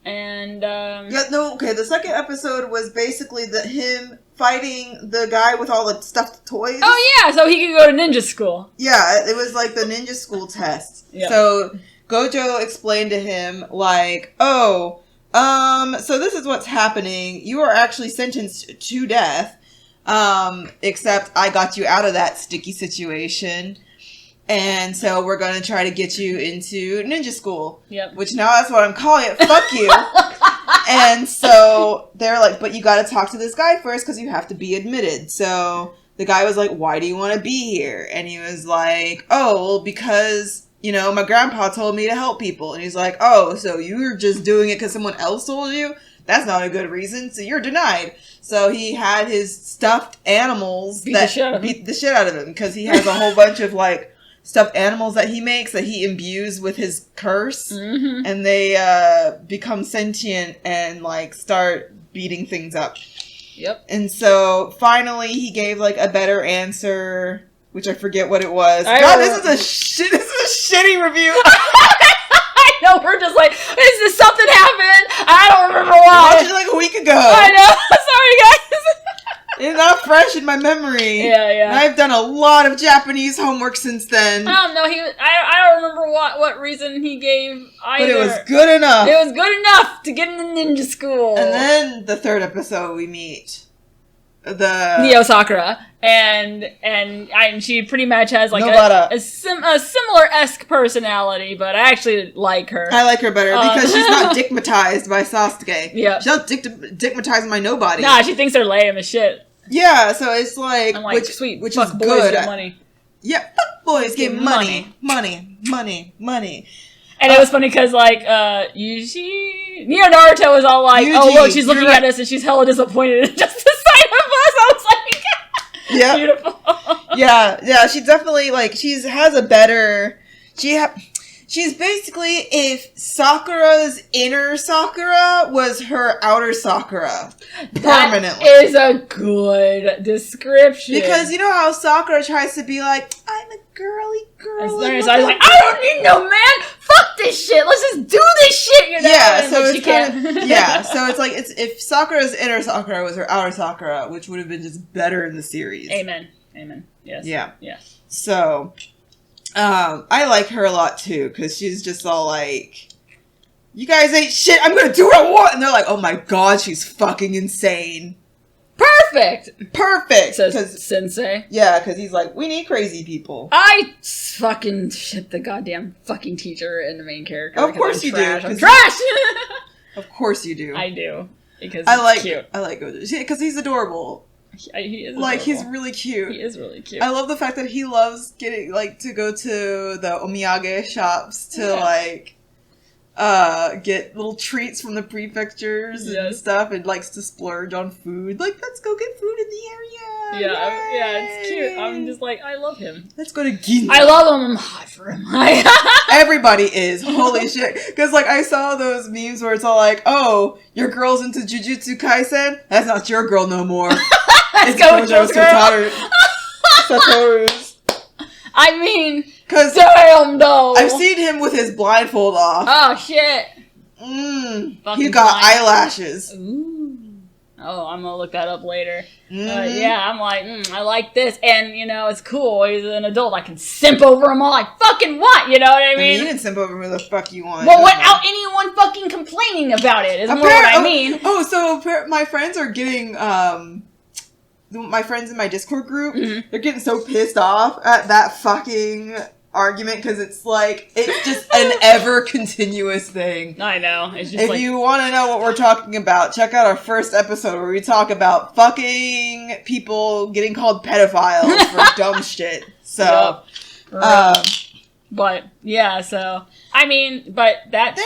And, the second episode was basically him fighting the guy with all the stuffed toys. Oh, yeah, so he could go to ninja school. Yeah, it was like the ninja school test. Yep. So Gojo explained to him, so this is what's happening. You are actually sentenced to death, except I got you out of that sticky situation. And so we're going to try to get you into ninja school. Yep. Which now that's what I'm calling it. Fuck you. And so they're like, but you got to talk to this guy first because you have to be admitted. So the guy was like, why do you want to be here? And he was like, oh, well, because, my grandpa told me to help people. And he's like, oh, so you were just doing it because someone else told you? that's not a good reason, so you're denied. So he had his stuffed animals beat the shit out of him because he has a whole bunch of like stuffed animals that he makes that he imbues with his curse, and they become sentient and like start beating things up. Yep. And so finally he gave like a better answer, which I forget what it was. This is a shitty review. I know, we're just like, is this something happened? I don't remember why. I watched it like a week ago. I know. Sorry, guys. It's not fresh in my memory. Yeah. And I've done a lot of Japanese homework since then. I don't know. I don't remember what reason he gave either. But it was good enough. It was good enough to get into ninja school. And then the third episode we meet the Neo Sakura, and she pretty much has like a similar-esque personality, but I actually like her. I like her better because she's not dickmatized by Sasuke. Yeah, she's not dickmatized by nobody. Nah, she thinks they're lame as shit. Yeah, so it's like, I'm like, which fuck is boys good. Get money. Yeah, fuck boys get money. And it was funny because, like, NEO-NARUTO was all like, oh, look, she's looking at us and she's hella disappointed at just the sight of us. I was like, yeah. Beautiful. Yeah, she definitely, like, has a better, she's basically if Sakura's inner Sakura was her outer Sakura. Permanently. That is a good description. Because you know how Sakura tries to be like, I'm a girly girl. So I was like, I don't need no man. Fuck this shit. Let's just do this shit. You know? Yeah, so it's kind of, yeah, so it's like if Sakura's inner Sakura was her outer Sakura, which would have been just better in the series. Amen. Yes. Yeah. Yes. So, I like her a lot too, because she's just all like, you guys ain't shit, I'm gonna do what I want! And they're like, oh my god, she's fucking insane. Perfect! Says Sensei. Yeah, because he's like, we need crazy people. I fucking shit the goddamn fucking teacher and the main character. Of course you do. I'm trash! Of course you do. I do. Because he's cute. I like Gojo. Because he's adorable. He is like, adorable. he's really cute. He is really cute. I love the fact that he loves getting, like, to go to the omiyage shops to, like, get little treats from the prefectures and stuff, and likes to splurge on food. Like, let's go get food in the area. Yeah, it's cute. I'm just like, I love him. Let's go to Ginza. I love him. I'm hot for him. Everybody is. Holy shit. Because, like, I saw those memes where it's all like, oh, your girl's into Jujutsu Kaisen? That's not your girl no more. It's Gojo's Satoru's. I mean, because damn though. I've seen him with his blindfold off. Oh shit. He got eyelashes. Ooh. Oh, I'm gonna look that up later. Yeah, I'm like, I like this, and you know, it's cool. He's an adult. I can simp over him all I fucking want. You know what I mean? You can simp over who the fuck you want. Well, without anyone fucking complaining about it is more what I mean. So my friends are getting my friends in my Discord group, they're getting so pissed off at that fucking argument because it's like, it's just an ever continuous thing. I know. It's just if you want to know what we're talking about, check out our first episode where we talk about fucking people getting called pedophiles for dumb shit. So, but yeah, so I mean, but that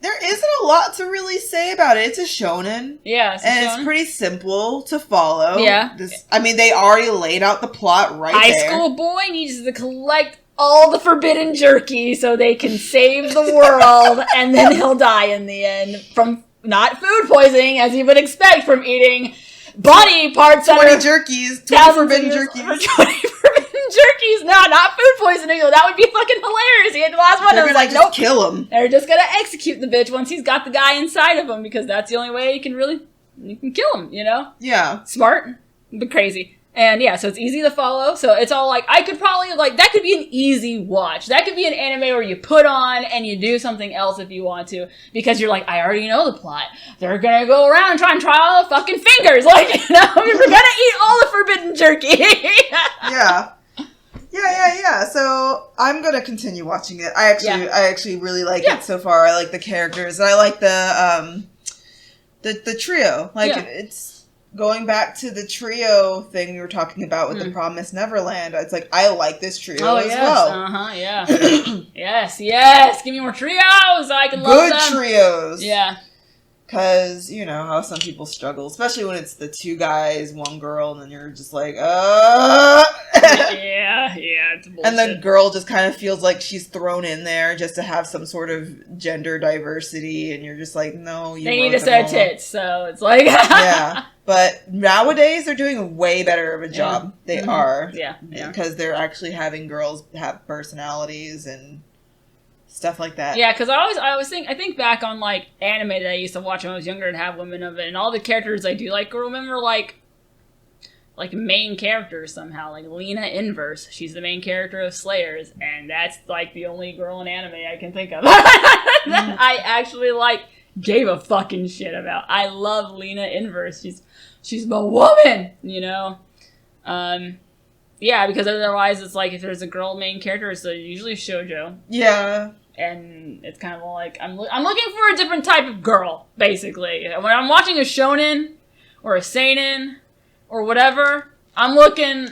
there isn't a lot to really say about it. It's a shonen. Yeah, it's pretty simple to follow. Yeah. They already laid out the plot right there. High school boy needs to collect all the forbidden jerky so they can save the world, and then he'll die in the end from not food poisoning, as you would expect from eating body parts 20 jerkies. 20 forbidden jerkies. 20 forbidden jerkies. No, not food poisoning. That would be fucking hilarious. He had the last one. They're I was like, nope. Kill him. They're just gonna execute the bitch once he's got the guy inside of him, because that's the only way you can kill him, you know? Yeah. Smart, but crazy. And yeah, so it's easy to follow. So it's all like, I could probably, like, that could be an easy watch. That could be an anime where you put on and you do something else if you want to. Because you're like, I already know the plot. They're gonna go around and try all the fucking fingers. Like, you know, we're gonna eat all the forbidden jerky. Yeah. Yeah. So I'm gonna continue watching it. I actually really like it so far. I like the characters. And I like the trio. Like, it's going back to the trio thing we were talking about with the Promised Neverland. It's like, I like this trio as well. Yeah. Yes. Give me more trios. I can love them. Good trios. Yeah. Because, you know, how some people struggle, especially when it's the two guys, one girl, and then you're just like, yeah, it's bullshit. And the girl just kind of feels like she's thrown in there just to have some sort of gender diversity, and you're just like, no, you They need a set of tits, so it's like... yeah, but nowadays they're doing way better of a job. They are. Yeah. Because they're actually having girls have personalities and... stuff like that. Yeah, because I think back on, like, anime that I used to watch when I was younger and have women of it, and all the characters I do like women were, like main characters somehow. Like, Lena Inverse, she's the main character of Slayers, and that's, like, the only girl in anime I can think of that I actually, like, gave a fucking shit about. I love Lena Inverse. She's my woman, you know? Yeah, because otherwise it's like, if there's a girl main character, it's usually shoujo. Yeah. And it's kind of like, I'm looking for a different type of girl, basically. When I'm watching a shonen, or a seinen, or whatever, I'm looking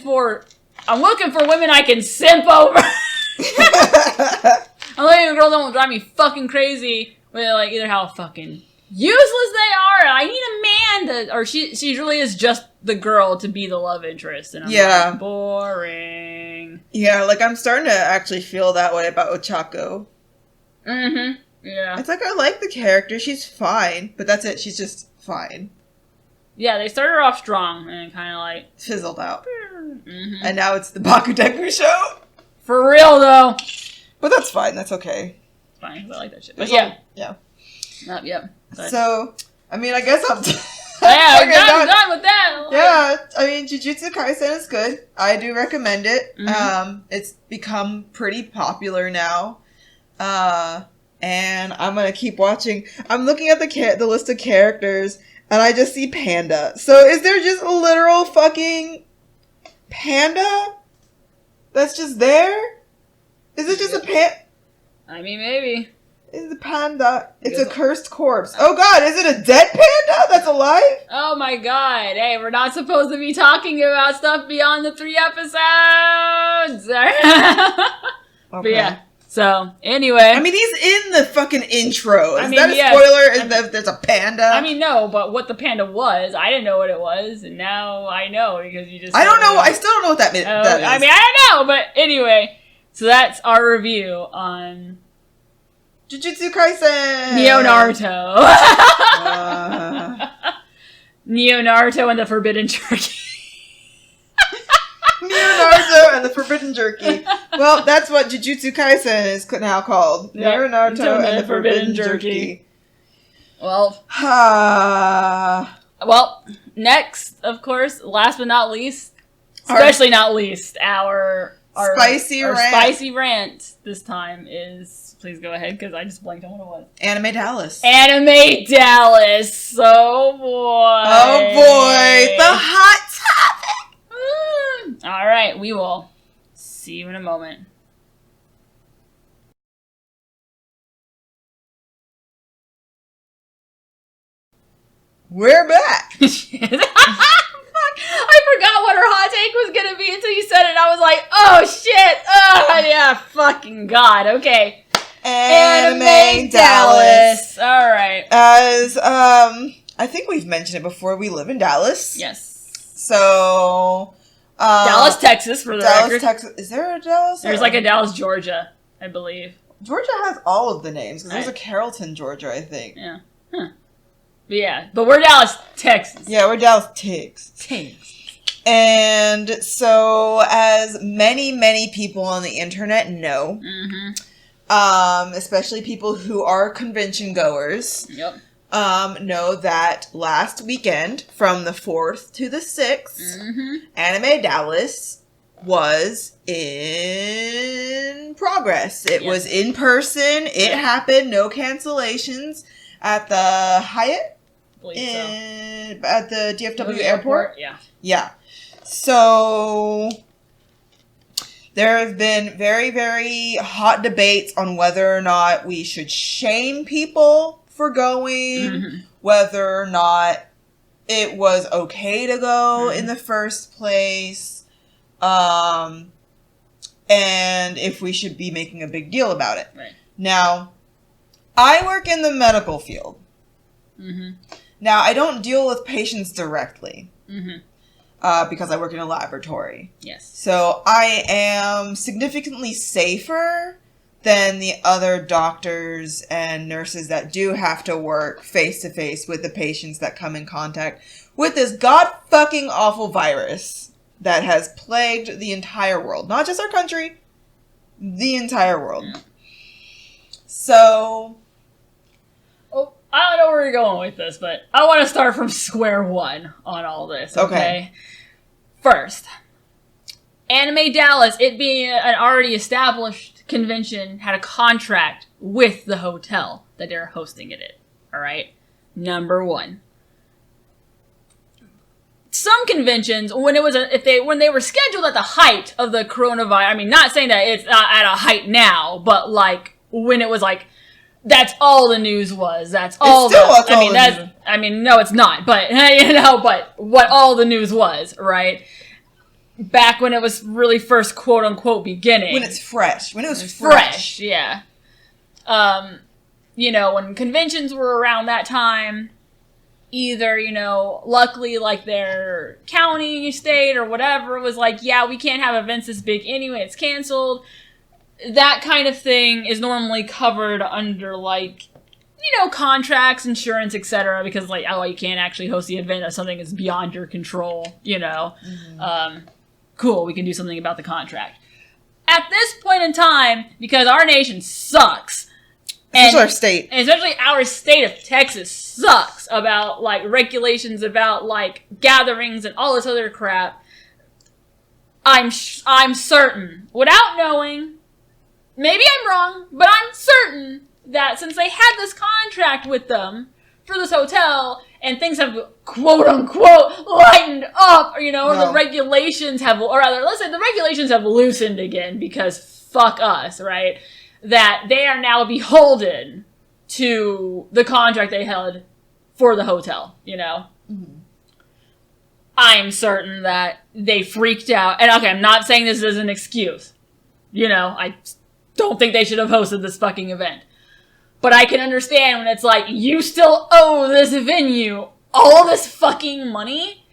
for women I can simp over. I'm looking for girls that won't drive me fucking crazy with, like, either how fucking useless they are, and I need a man to, or she really is just the girl to be the love interest, and I'm like, boring. Yeah, like, I'm starting to actually feel that way about Ochako. Mm-hmm. Yeah. It's like, I like the character, she's fine, but that's it, she's just fine. Yeah, they started off strong, and kind of like... fizzled out. Mm-hmm. And now it's the Bakudeku show. For real, though. But that's fine, that's okay. It's fine, I like that shit. But yeah. Yeah. Yeah. But. So, I mean, I guess I'm... yeah, I'm done with that. Yeah, I mean, Jujutsu Kaisen is good. I do recommend it. Mm-hmm. It's become pretty popular now. And I'm gonna keep watching. I'm looking at the list of characters, and I just see Panda. So is there just a literal fucking Panda that's just there? Is it just a panda? I mean, maybe. It's a panda. It's a cursed corpse. Oh god, is it a dead panda that's alive? Oh my god. Hey, we're not supposed to be talking about stuff beyond the 3 episodes. Okay. But yeah. So, anyway. I mean, he's in the fucking intro. Is that a yeah. spoiler? That there's a panda? I mean, no, but what the panda was, I didn't know what it was, and now I know because you just... I don't know. I still don't know what that is. I mean, I don't know, but anyway. So that's our review on... Jujutsu Kaisen! NEO-NARUTO. NEO-NARUTO and the Forbidden Jerky. NEO-NARUTO and the Forbidden Jerky. Well, that's what Jujutsu Kaisen is now called. NEO-NARUTO and the Forbidden Jerky. Well, next, of course, last but not least, especially not least, our spicy rant this time is... Please go ahead, because I just blanked on what it was. AnimeDallas. AnimeDallas. Oh, boy. Oh, boy. The hot topic. All right, we will see you in a moment. We're back. I forgot what her hot take was going to be until you said it. I was like, oh, shit. Oh, yeah, fucking God. Okay. AnimeDallas. All right. As I think we've mentioned it before, we live in Dallas. Yes. So Dallas, Texas, for the record. Texas. Is there a Dallas? There's like a Dallas, Georgia, I believe. Georgia has all of the names because there's a Carrollton, Georgia, I think. Yeah. Huh. But we're Dallas, Texas. Yeah, we're Dallas, Texas. And so, as many people on the internet know. Mm-hmm. Especially people who are convention goers, know that last weekend, from the 4th to the 6th, AnimeDallas was in progress. It was in person. It happened. No cancellations at the Hyatt, at the DFW airport. Yeah. So... there have been very, very hot debates on whether or not we should shame people for going, whether or not it was okay to go in the first place, and if we should be making a big deal about it. Right. Now, I work in the medical field. Mm-hmm. Now, I don't deal with patients directly. Mm-hmm. Because I work in a laboratory. Yes. So I am significantly safer than the other doctors and nurses that do have to work face-to-face with the patients that come in contact with this god-fucking awful virus that has plagued the entire world. Not just our country, the entire world. Yeah. So... Oh, I don't know where you're going with this, but I want to start from square one on all this, okay? First, AnimeDallas, it being an already established convention, had a contract with the hotel that they're hosting it at. Alright? Number one. Some conventions, when they were scheduled at the height of the coronavirus, I mean, not saying that it's not at a height now, but like, when it was like, that's all the news was. That's all. I mean, no, it's not. But but what all the news was, right? Back when it was really first quote unquote beginning. When it's fresh. When it was fresh. Yeah. When conventions were around that time, either, luckily like their county, state, or whatever was like, yeah, we can't have events this big anyway, it's canceled. That kind of thing is normally covered under, like, contracts, insurance, etc. Because, like, you can't actually host the event if something is beyond your control, Mm-hmm. Cool, we can do something about the contract. At this point in time, because our nation sucks, especially our state of Texas sucks about, like, regulations about, like, gatherings and all this other crap, I'm certain, without knowing... Maybe I'm wrong, but I'm certain that since they had this contract with them for this hotel and things have quote unquote lightened up, the regulations have, or rather, let's say the regulations have loosened again because fuck us, right? That they are now beholden to the contract they held for the hotel, Mm-hmm. I'm certain that they freaked out. And okay, I'm not saying this is an excuse. I don't think they should have hosted this fucking event. But I can understand when it's like, you still owe this venue all this fucking money.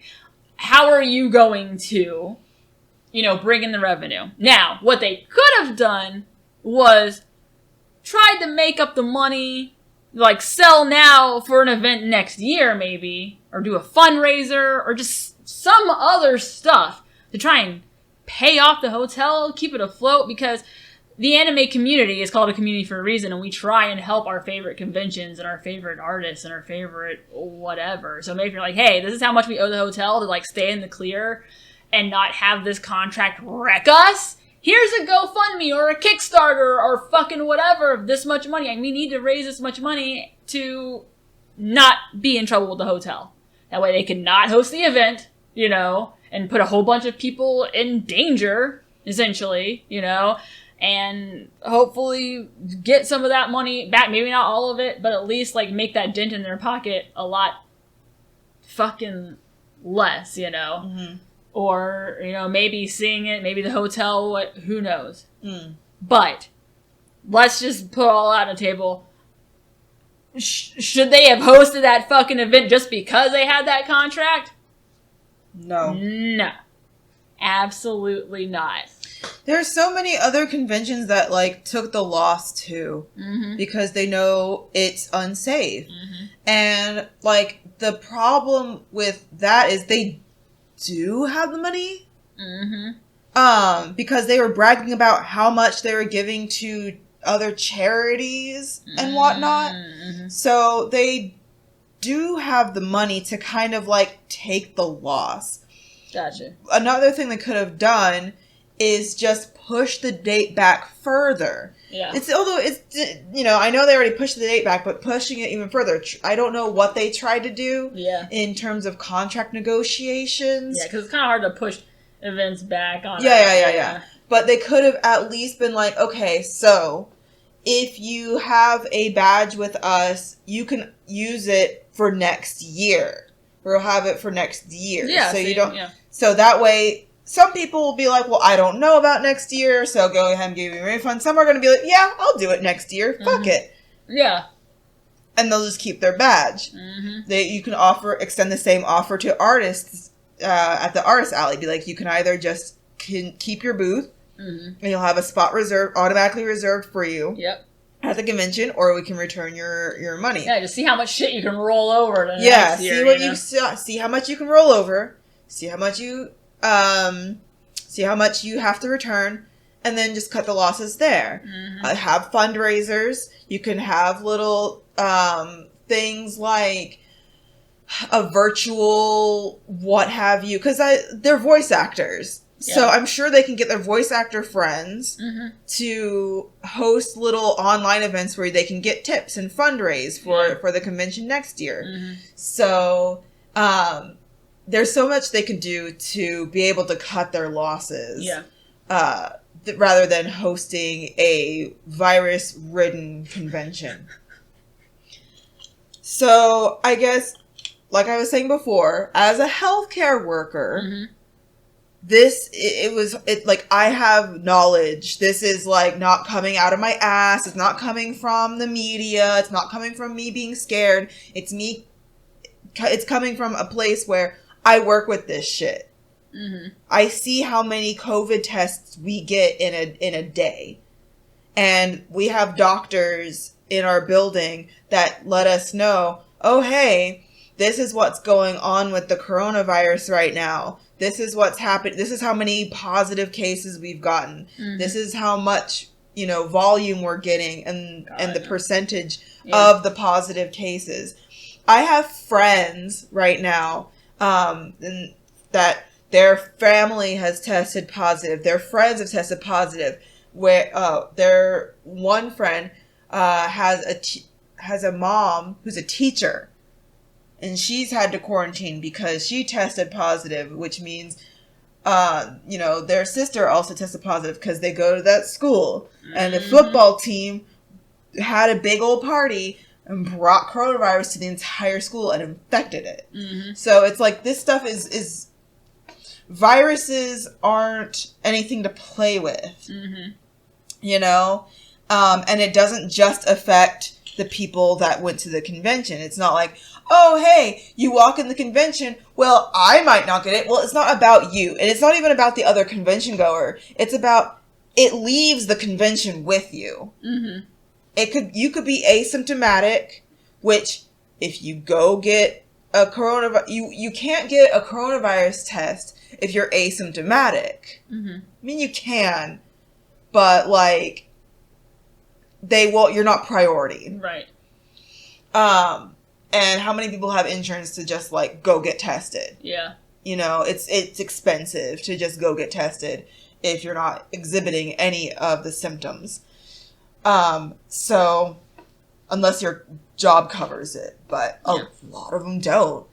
How are you going to, bring in the revenue? Now, what they could have done was tried to make up the money, like sell now for an event next year maybe, or do a fundraiser, or just some other stuff to try and pay off the hotel, keep it afloat, because the anime community is called a community for a reason, and we try and help our favorite conventions and our favorite artists and our favorite whatever. So maybe if you're like, hey, this is how much we owe the hotel to, like, stay in the clear and not have this contract wreck us, here's a GoFundMe or a Kickstarter or fucking whatever of this much money. And we need to raise this much money to not be in trouble with the hotel. That way they can not host the event, and put a whole bunch of people in danger, essentially, and hopefully get some of that money back. Maybe not all of it, but at least, like, make that dent in their pocket a lot fucking less, Mm-hmm. Or, maybe seeing it, maybe the hotel, who knows. Mm. But, let's just put all out on the table. Should they have hosted that fucking event just because they had that contract? No. No. Absolutely not. There's so many other conventions that, like, took the loss, too. Mm-hmm. Because they know it's unsafe. Mm-hmm. And, like, the problem with that is they do have the money. Mm-hmm. Because they were bragging about how much they were giving to other charities and whatnot. Mm-hmm. So they do have the money to kind of, like, take the loss. Gotcha. Another thing they could have done is just push the date back further. Yeah. Although it's, I know they already pushed the date back, but pushing it even further. I don't know what they tried to do. Yeah. In terms of contract negotiations. Yeah, because it's kind of hard to push events back on. Yeah. But they could have at least been like, okay, so if you have a badge with us, you can use it for next year. We'll have it for next year. Yeah. So you don't. Yeah. So that way, some people will be like, well, I don't know about next year, so go ahead and give me a refund. Some are going to be like, yeah, I'll do it next year. Fuck it. Yeah. and they'll just keep their badge. You can extend the same offer to artists at the artist alley. Be like, you can either just keep your booth, and you'll have a spot automatically reserved for you. Yep. At the convention, or we can return your money. Yeah, just see how much shit you can roll over to next year. See how much you can roll over, see how much you have to return, and then just cut the losses there. Have fundraisers. You can have little things like a virtual what have you, because they're voice actors. Yeah. So I'm sure they can get their voice actor friends to host little online events where they can get tips and fundraise for the convention next year. So there's so much they can do to be able to cut their losses. Rather than hosting a virus-ridden convention. So I guess, like I was saying before, as a healthcare worker, I have knowledge. This is like not coming out of my ass. It's not coming from the media. It's not coming from me being scared. It's coming from a place where I work with this shit. I see how many COVID tests we get in a day. And we have doctors in our building that let us know, oh, hey, this is what's going on with the coronavirus right now. This is what's happened. This is how many positive cases we've gotten. This is how much, volume we're getting and the percentage of the positive cases. I have friends right now that their family has tested positive. Their friends have tested positive. Where their one friend has a mom who's a teacher, and she's had to quarantine because she tested positive, which means, their sister also tested positive because they go to that school. And the football team had a big old party and brought coronavirus to the entire school and infected it. So it's like, this stuff is viruses aren't anything to play with, and it doesn't just affect the people that went to the convention. It's not like, oh, hey, you walk in the convention, well, I might not get it. Well, it's not about you, and it's not even about the other convention goer. It's about, it leaves the convention with you. You could be asymptomatic, which if you go get a coronavirus, you can't get a coronavirus test if you're asymptomatic. I mean, you can, but like, you're not priority. Right. And how many people have insurance to just like go get tested? Yeah. It's expensive to just go get tested if you're not exhibiting any of the symptoms. So unless your job covers it, but a lot of them don't.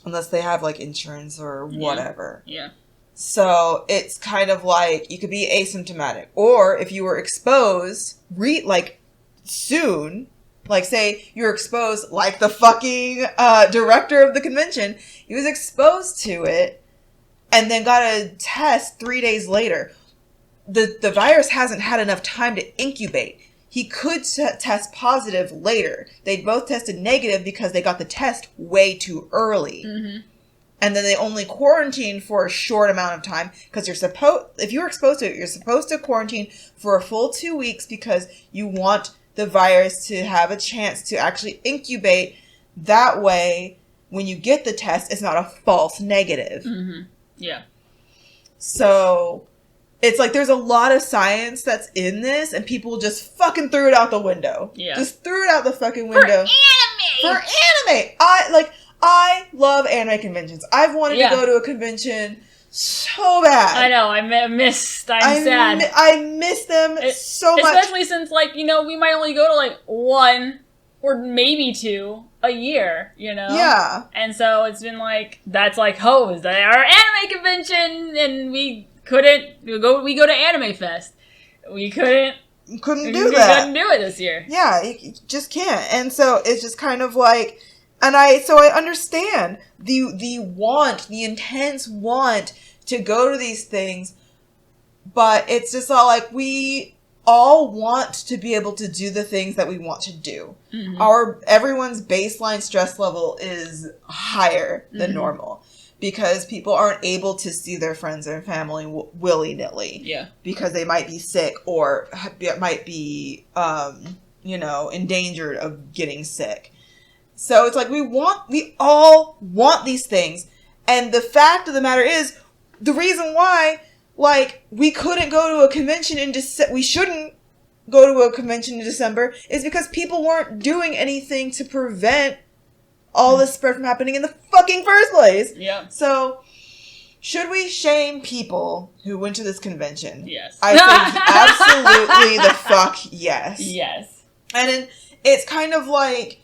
Unless they have like insurance or whatever. Yeah. So it's kind of like, you could be asymptomatic, or if you were exposed soon, like say you're exposed, like the fucking director of the convention, he was exposed to it and then got a test 3 days later. The virus hasn't had enough time to incubate. He could test positive later. They both tested negative because they got the test way too early. And then they only quarantined for a short amount of time because if you're exposed to it, you're supposed to quarantine for a full 2 weeks because you want the virus to have a chance to actually incubate. That way, when you get the test, it's not a false negative. Yeah. So it's like, there's a lot of science that's in this, and people just fucking threw it out the window. Yeah. Just threw it out the fucking window. For anime! I love anime conventions. I've wanted to go to a convention so bad. I know. I'm sad. I miss them so much. Especially since, we might only go to, one or maybe two a year, Yeah. And so it's been that's our anime convention, and we couldn't go to Anime Fest. We couldn't do that. Couldn't do it this year. Yeah, you just can't. And so it's just kind of like, I understand the intense want to go to these things, but it's just all like, we all want to be able to do the things that we want to do. Everyone's baseline stress level is higher than normal because people aren't able to see their friends and family willy-nilly. Yeah. Because they might be sick or might be, endangered of getting sick. So it's like we all want these things. And the fact of the matter is, the reason why, like, we couldn't go to a convention we shouldn't go to a convention in December is because people weren't doing anything to prevent all this spread from happening in the fucking first place. Yeah. So, should we shame people who went to this convention? Yes. I think absolutely the fuck yes. Yes. And it's kind of like,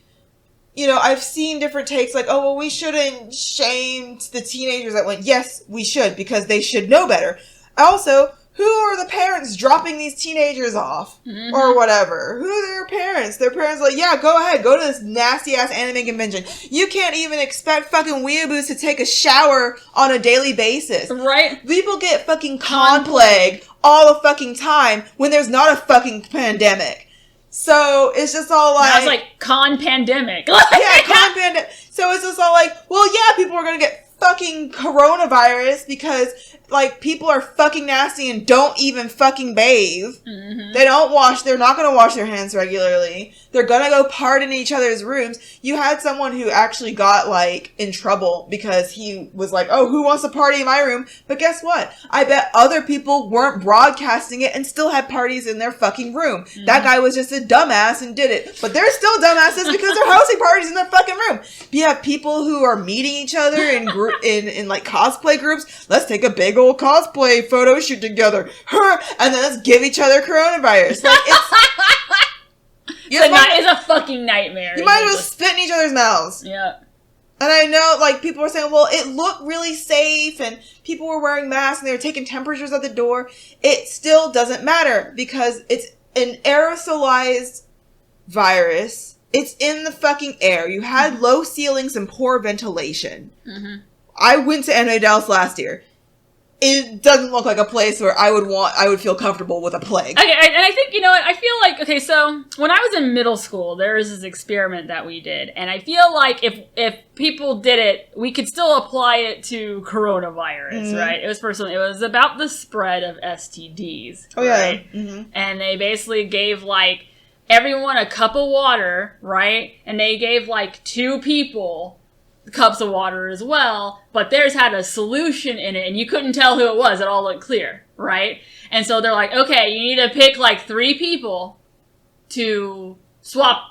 I've seen different takes like, oh, well, we shouldn't shame the teenagers that went. Yes, we should, because they should know better. Also, who are the parents dropping these teenagers off? Or whatever? Who are their parents? Their parents are like, yeah, go ahead. Go to this nasty-ass anime convention. You can't even expect fucking weeaboos to take a shower on a daily basis. Right? People get fucking con plague all the fucking time when there's not a fucking pandemic. So, it's just all like... That's like con pandemic. Yeah, con pandemic. So, it's just all like, well, yeah, people are gonna get fucking coronavirus because, like, people are fucking nasty and don't even fucking bathe. They're not gonna wash their hands regularly. They're gonna go part in each other's rooms. You had someone who actually got, like, in trouble because he was like, oh, who wants to party in my room? But guess what? I bet other people weren't broadcasting it and still had parties in their fucking room. That guy was just a dumbass and did it. But they're still dumbasses because they're hosting parties in their fucking room. You have people who are meeting each other in like cosplay groups. Let's take a big old cosplay photo shoot together. And then let's give each other coronavirus. Like, it's a fucking nightmare. You might as well spit in each other's mouths. Yeah. And I know, like, people are saying, well, it looked really safe, and people were wearing masks, and they were taking temperatures at the door. It still doesn't matter, because it's an aerosolized virus. It's in the fucking air. You had low ceilings and poor ventilation. I went to AnimeDallas last year. It doesn't look like a place where I would feel comfortable with a plague. Okay, and I think, I feel like, okay, so when I was in middle school, there was this experiment that we did, and I feel like if people did it, we could still apply it to coronavirus, right? It was about the spread of STDs, right? Yeah. And they basically gave, like, everyone a cup of water, right? And they gave, like, 2 people cups of water as well, but theirs had a solution in it, and you couldn't tell who it was. It all looked clear, right? And so they're like, okay, you need to pick like 3 people to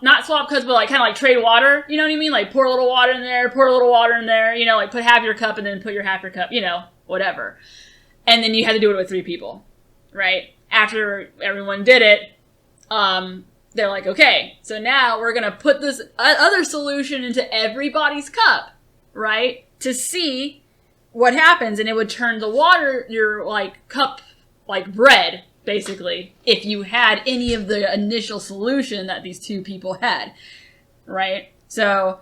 not swap cups, but like kind of like trade water, you know what I mean? Like pour a little water in there, pour a little water in there, like put half your cup and then put your half your cup, whatever. And then you had to do it with 3 people, right? After everyone did it, they're like, okay, so now we're going to put this other solution into everybody's cup, right? To see what happens. And it would turn the water, your, like, cup, like bread, basically, if you had any of the initial solution that these 2 people had, right? So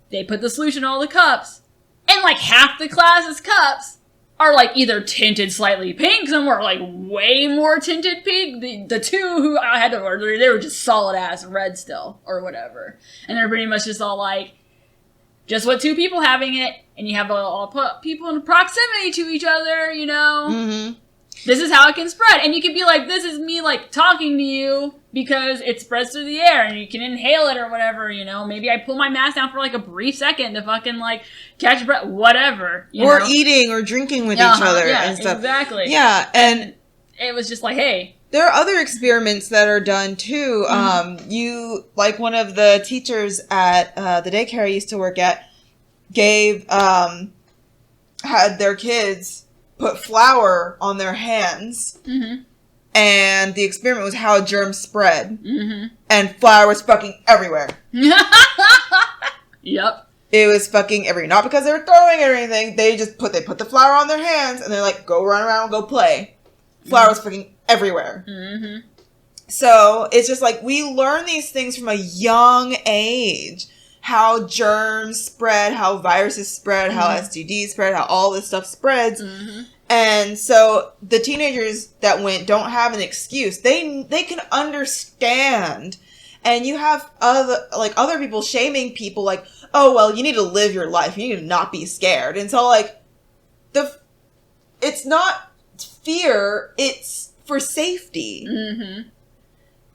they put the solution in all the cups, and, like, half the class's cups are, like, either tinted slightly pink, some were, like, way more tinted pink. The 2 who I had to order, they were just solid-ass red still, or whatever. And they're pretty much just all, like, just what 2 people having it, and you have all put people in proximity to each other, This is how it can spread. And you can be like, this is me, like, talking to you because it spreads through the air and you can inhale it or whatever, Maybe I pull my mask down for, like, a brief second to fucking, like, catch breath, whatever. Or eating or drinking with each other and stuff. Exactly. Yeah, and it was just like, hey. There are other experiments that are done, too. Like, one of the teachers at the daycare I used to work at had their kids put flour on their hands, and the experiment was how germs spread, and flour was fucking everywhere. Yep. It was fucking everywhere. Not because they were throwing it or anything. They put the flour on their hands, and they're like, go run around, go play. Flour was fucking everywhere. So, it's just like, we learn these things from a young age. How germs spread, how viruses spread, how STDs spread, how all this stuff spreads. And so the teenagers that went don't have an excuse. They can understand. And you have other people shaming people like, oh, well, you need to live your life. You need to not be scared. And so, like, it's not fear, it's for safety. Mm-hmm.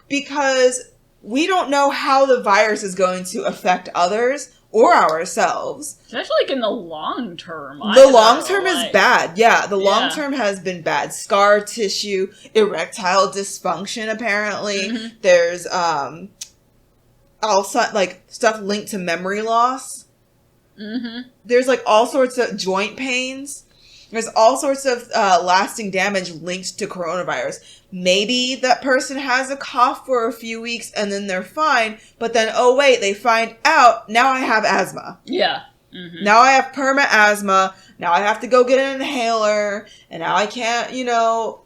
Because we don't know how the virus is going to affect others or ourselves. Especially, like, in the long term. The long term is bad. Yeah, the long term has been bad. Scar tissue, erectile dysfunction, apparently. Mm-hmm. There's, also, like, stuff linked to memory loss. Mm-hmm. There's, like, all sorts of joint pains. There's all sorts of lasting damage linked to coronavirus. Maybe that person has a cough for a few weeks and then they're fine, but then, oh wait, they find out, now I have asthma. Yeah. Mm-hmm. Now I have perma asthma. Now I have to go get an inhaler. And now I can't,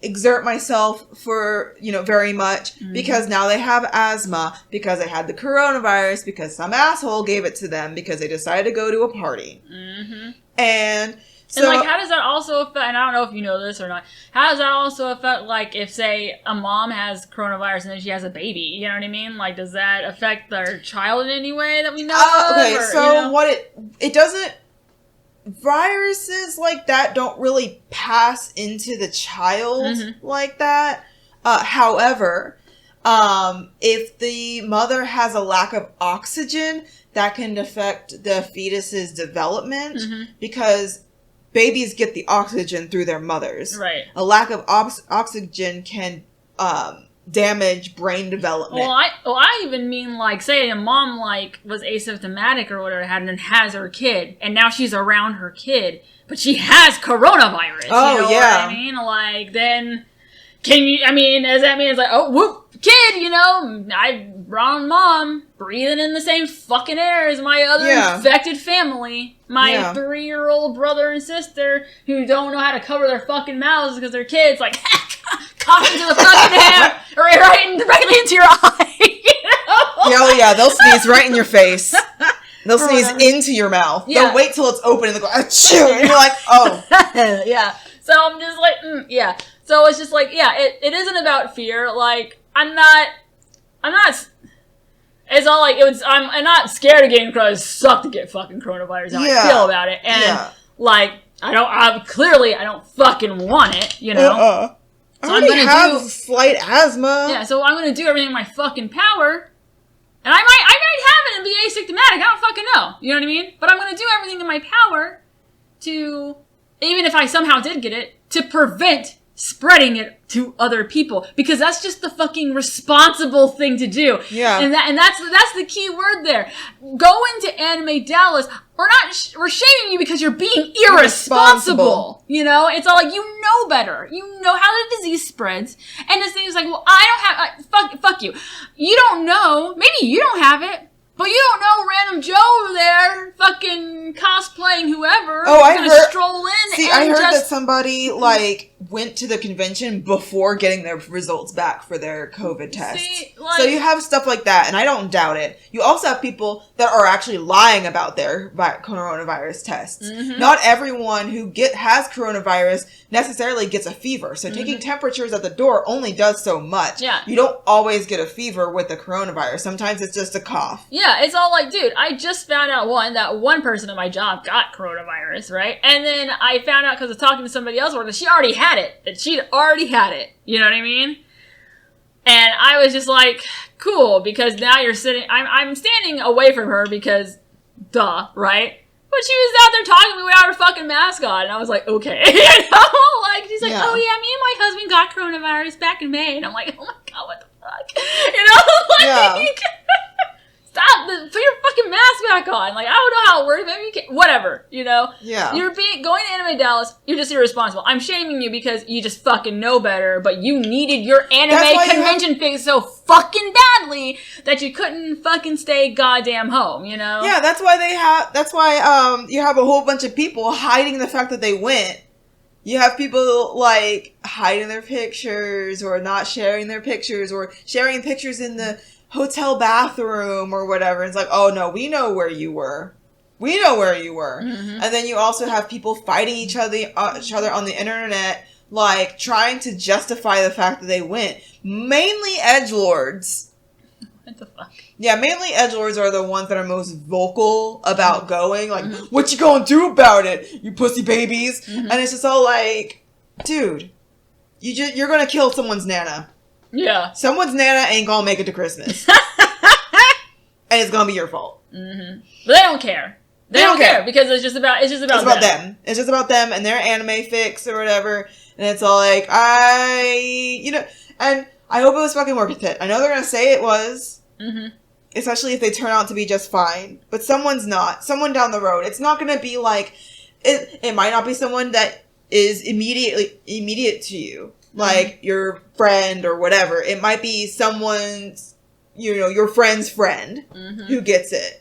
exert myself for, very much because now they have asthma because they had the coronavirus because some asshole gave it to them because they decided to go to a party. Mm-hmm. And like, how does that also affect, and I don't know if you know this or not, how does that also affect, like, if, say, a mom has coronavirus and then she has a baby, you know what I mean? Like, does that affect their child in any way that we know of? Okay, so what it doesn't, viruses like that don't really pass into the child like that. However, if the mother has a lack of oxygen, that can affect the fetus's development because babies get the oxygen through their mothers. Right. A lack of oxygen can damage brain development. Well, I even mean, like, say a mom, like, was asymptomatic or whatever, and then has her kid, and now she's around her kid, but she has coronavirus. Oh, you know yeah. what I mean? Like, then, does that mean it's like, oh, whoop, kid, I'm around mom, breathing in the same fucking air as my other infected family. My 3-year-old brother and sister who don't know how to cover their fucking mouths because their kids, like, cough into the fucking air, right into your eye, Yeah, they'll sneeze right in your face. They'll sneeze into your mouth. Yeah. They'll wait till it's open and they'll go, achoo, and you're like, oh. Yeah. So I'm just like, yeah. So it's just like, yeah, it isn't about fear. Like, I'm not, it's all like, I'm not scared of getting coronavirus. It sucks to get fucking coronavirus. How I feel about it. And, like, I don't fucking want it, So I'm gonna have slight asthma. Yeah, so I'm gonna do everything in my fucking power. And I might have it and be asymptomatic. I don't fucking know. You know what I mean? But I'm gonna do everything in my power to, even if I somehow did get it, to prevent spreading it to other people, because that's just the fucking responsible thing to do. Yeah. And that's the key word there. Go into AnimeDallas. We're shaming you because you're being irresponsible. It's all like, you know better. You know how the disease spreads. And this thing is like, well, I don't have, fuck you. You don't know. Maybe you don't have it. But you don't know random Joe over there fucking cosplaying whoever. Oh, I heard. Stroll in. See, I heard that somebody went to the convention before getting their results back for their COVID test. See, so you have stuff like that, and I don't doubt it. You also have people that are actually lying about their coronavirus tests. Mm-hmm. Not everyone who has coronavirus necessarily gets a fever. So taking temperatures at the door only does so much. Yeah. You don't always get a fever with the coronavirus. Sometimes it's just a cough. Yeah, it's all like, dude, I just found out that one person at my job got coronavirus, right? And then I found out because of talking to somebody else that she already had it. That she'd already had it. You know what I mean? And I was just like, cool, because now you're sitting, I'm standing away from her because, duh, right? But she was out there talking to me without her fucking mask on, and I was like, okay. Like, she's like, oh yeah, me and my husband got coronavirus back in May. And I'm like, oh my god, what the fuck? Like, stop, put your fucking mask back on. Like, I don't know how it works, maybe you can, whatever, Yeah. You're going to AnimeDallas, you're just irresponsible. I'm shaming you because you just fucking know better, but you needed your anime convention fix so fucking badly that you couldn't fucking stay goddamn home, Yeah, that's why you have a whole bunch of people hiding the fact that they went. You have people, like, hiding their pictures or not sharing their pictures or sharing pictures in the hotel bathroom or whatever. It's like, oh no, we know where you were. We know where you were. And then you also have people fighting each other on the internet, like, trying to justify the fact that they went. Mainly edgelords. What the fuck? Yeah, mainly edgelords are the ones that are most vocal about going. Like, what you gonna do about it, you pussy babies? And it's just all like, dude, you're gonna kill someone's nana. Yeah. Someone's nana ain't gonna make it to Christmas. And it's gonna be your fault. But they don't care. They don't care because it's just about them. It's just about them and their anime fix or whatever. And it's all like, and I hope it was fucking worth it. I know they're gonna say it was. Especially if they turn out to be just fine. But someone's not. Someone down the road. It's not gonna be like, it might not be someone that is immediate to you. Like your friend or whatever. It might be someone's, your friend's friend who gets it.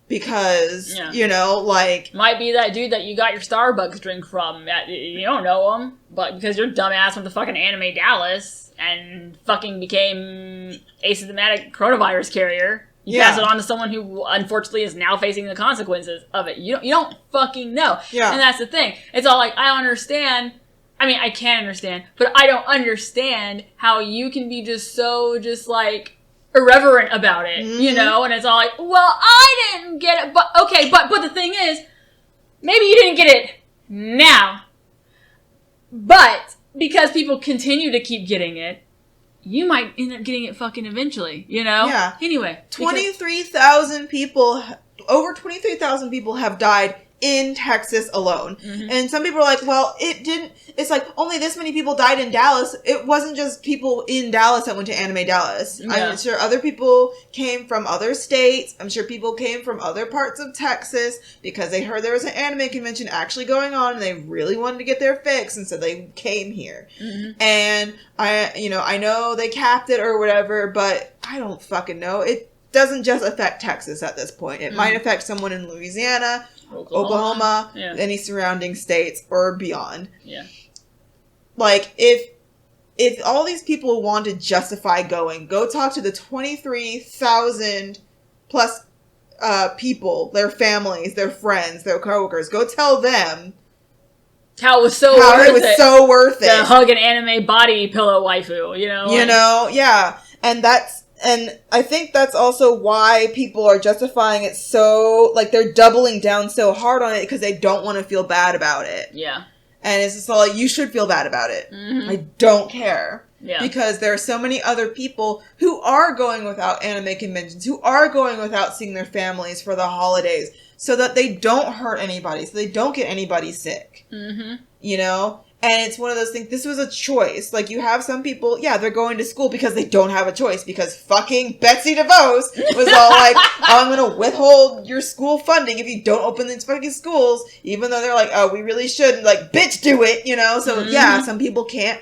Because, might be that dude that you got your Starbucks drink from. You don't know him, but because your dumbass went to fucking AnimeDallas and fucking became asymptomatic coronavirus carrier, you pass it on to someone who unfortunately is now facing the consequences of it. You don't fucking know. Yeah. And that's the thing. It's all like, I don't understand. I mean, I can understand, but I don't understand how you can be like, irreverent about it, and it's all like, well, I didn't get it, but okay, but the thing is, maybe you didn't get it now, but because people continue to keep getting it, you might end up getting it fucking eventually, Yeah. Anyway. Over 23,000 people have died in Texas alone. And some people are like, well, it's like only this many people died in Dallas. It wasn't just people in Dallas that went to AnimeDallas. Yeah. I'm sure other people came from other states. I'm sure people came from other parts of Texas because they heard there was an anime convention actually going on and they really wanted to get their fix, and so they came here. And I know they capped it or whatever, but I don't fucking know. It doesn't just affect Texas at this point. It might affect someone in Louisiana, Oklahoma, any surrounding states, or beyond. Yeah. Like, if all these people want to justify going, go talk to the 23,000 plus people, their families, their friends, their coworkers. Go tell them how it was so worth it. To hug an anime body pillow waifu, yeah. And I think that's also why people are justifying it so, like, they're doubling down so hard on it because they don't want to feel bad about it. Yeah. And it's just all like, you should feel bad about it. I don't care. Yeah. Because there are so many other people who are going without anime conventions, who are going without seeing their families for the holidays, so that they don't hurt anybody, so they don't get anybody sick. And it's one of those things, this was a choice. Like, you have some people, they're going to school because they don't have a choice, because fucking Betsy DeVos was all like, I'm going to withhold your school funding if you don't open these fucking schools, even though they're like, oh, we really shouldn't. Like, bitch, do it, So, some people can't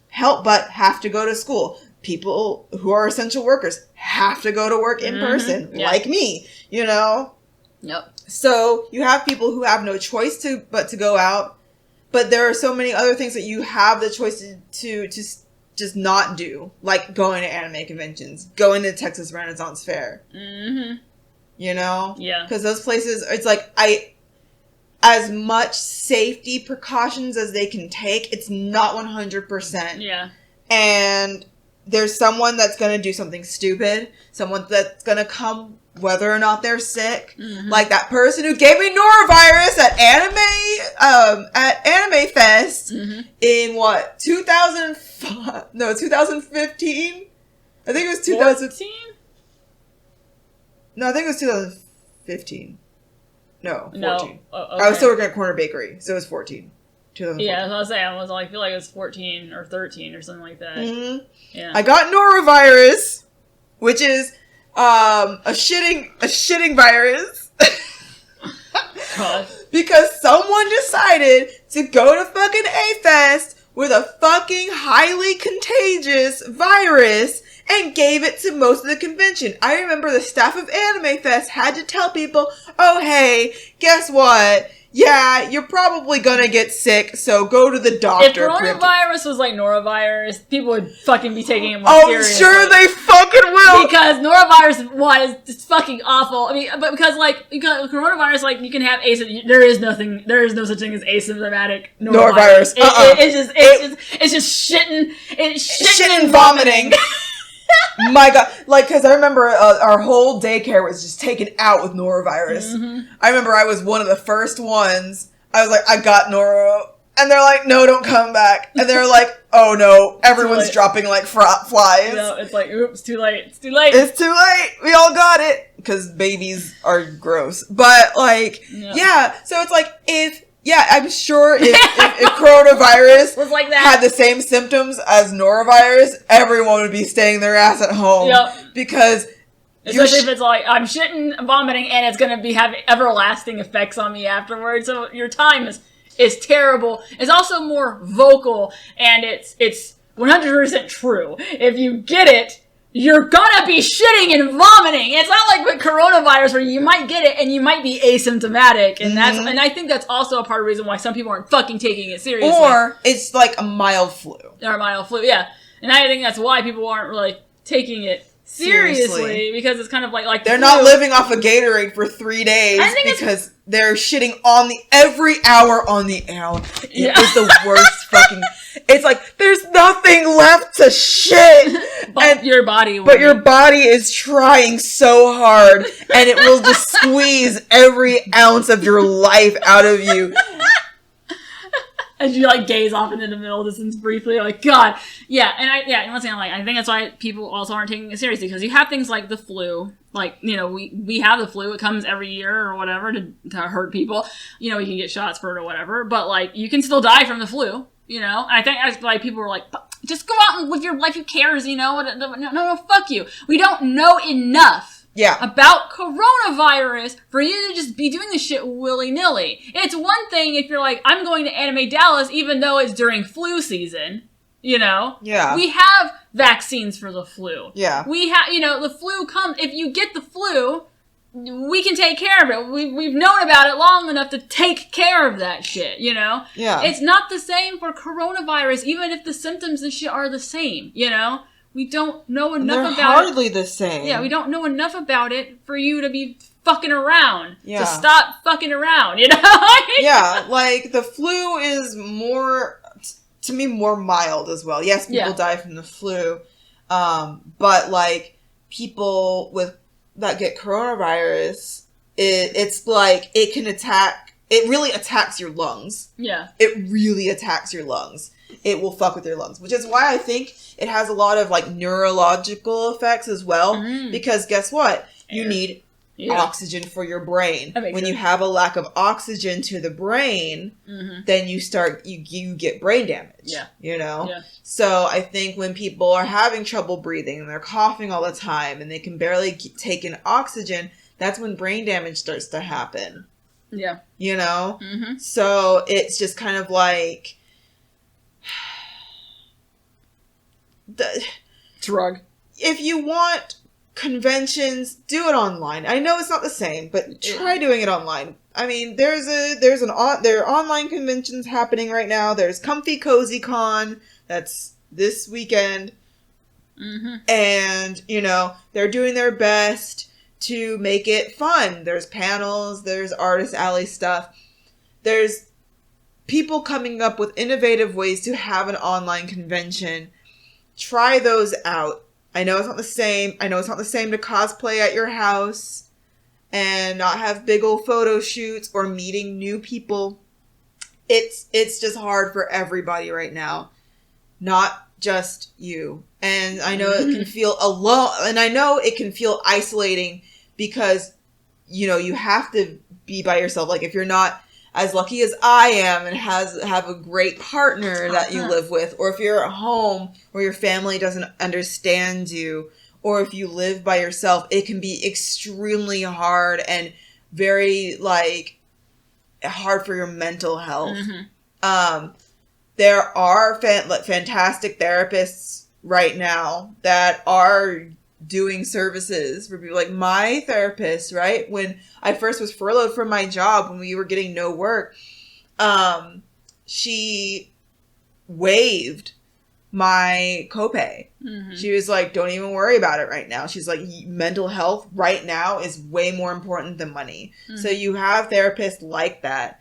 help but have to go to school. People who are essential workers have to go to work in person, like me, Yep. So, you have people who have no choice but to go out. But there are so many other things that you have the choice to just not do, like going to anime conventions, going to Texas Renaissance Fair. Yeah. Because those places, it's like, as much safety precautions as they can take, it's not 100%. Yeah. And there's someone that's going to do something stupid, someone that's going to come whether or not they're sick. Like that person who gave me norovirus at Anime Fest in 2005? No, 2015? I think it was 2015. No, I think it was 2015. No, 14. No. Okay. I was still working at Corner Bakery, so it was 14. Yeah, I was saying, I feel like it was 14 or 13 or something like that. Yeah. I got norovirus, which is a shitting virus. God. Because someone decided to go to fucking A-Fest with a fucking highly contagious virus and gave it to most of the convention. I remember the staff of Anime Fest had to tell people, oh hey, guess what? yeah, you're probably gonna get sick, so go to the doctor. If coronavirus was like norovirus, people would fucking be taking it more seriously. Oh, sure they fucking will! Because norovirus, one, is just fucking awful. I mean, but because, like, coronavirus, like, you can have there is no such thing as asymptomatic norovirus. It's just shitting and vomiting. My God, like, because I remember our whole daycare was just taken out with norovirus. Mm-hmm. I remember I was one of the first ones. I was like, I got noro. And they're like, no, don't come back. And they're like, oh no, everyone's dropping like flies. No, it's like, oops, too late. It's too late. It's too late. We all got it. Because babies are gross. But, like, yeah. So it's like, I'm sure if coronavirus was like that, had the same symptoms as norovirus, everyone would be staying their ass at home. Yep. Because... Especially if it's like, I'm shitting, vomiting, and it's going to have everlasting effects on me afterwards. So your time is terrible. It's also more vocal, and it's 100% true. If you get it, you're gonna be shitting and vomiting. It's not like with coronavirus where you might get it and you might be asymptomatic, and and I think that's also a part of the reason why some people aren't fucking taking it seriously. Or it's like a mild flu. Or a mild flu, yeah. And I think that's why people aren't really taking it seriously, because it's kind of like they're not living off of Gatorade for 3 days because they're shitting on every hour on the hour. It is the worst fucking. It's like there's nothing left to shit, but your body is trying so hard, and it will just squeeze every ounce of your life out of you. As you like gaze off into the middle distance briefly, like God, and once again, like I think that's why people also aren't taking it seriously, because you have things like the flu, like we have the flu, it comes every year or whatever to hurt people, we can get shots for it or whatever, but like you can still die from the flu, and I think that's why people are like, just go out and live your life, who cares, no, fuck you, we don't know enough. Yeah. About coronavirus for you to just be doing this shit willy-nilly. It's one thing if you're like, I'm going to AnimeDallas even though it's during flu season, Yeah. We have vaccines for the flu. Yeah. We have, the flu comes, if you get the flu, we can take care of it. We've known about it long enough to take care of that shit, Yeah. It's not the same for coronavirus, even if the symptoms and shit are the same, We don't know enough about it. They're hardly the same. Yeah, we don't know enough about it for you to be fucking around. Yeah. To stop fucking around, Yeah, like, the flu is more, to me, more mild as well. Yes, people die from the flu. But, like, people that get coronavirus, it's like, it really attacks your lungs. Yeah. It really attacks your lungs. It will fuck with your lungs, which is why I think it has a lot of like neurological effects as well. Because guess what? You need oxygen for your brain. When you have a lack of oxygen to the brain, then you get brain damage. Yeah. Yeah. So I think when people are having trouble breathing and they're coughing all the time and they can barely take in oxygen, that's when brain damage starts to happen. Yeah. So it's just kind of like drug. If you want conventions, do it online. I know it's not the same, but try doing it online. I mean, there are online conventions happening right now. There's Comfy Cozy Con that's this weekend, and they're doing their best to make it fun. There's panels, there's Artist Alley stuff. There's people coming up with innovative ways to have an online convention. Try those out. I know it's not the same. I know it's not the same to cosplay at your house and not have big old photo shoots or meeting new people. It's just hard for everybody right now. Not just you. And I know it can feel alone, and I know it can feel isolating because, you have to be by yourself. Like, if you're not as lucky as I am and have a great partner that you live with, or if you're at home where your family doesn't understand you, or if you live by yourself, it can be extremely hard and very, like, hard for your mental health. There are fantastic therapists right now that are doing services for people. Like my therapist, right? When I first was furloughed from my job, when we were getting no work, she waived my copay. Mm-hmm. She was like, don't even worry about it right now. She's like, mental health right now is way more important than money. Mm-hmm. So you have therapists like that.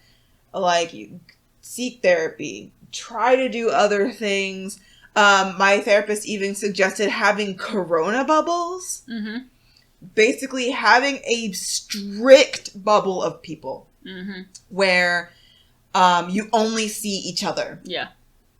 Like, you seek therapy, try to do other things. My therapist even suggested having corona bubbles. Mm-hmm. Basically having a strict bubble of people where you only see each other. Yeah.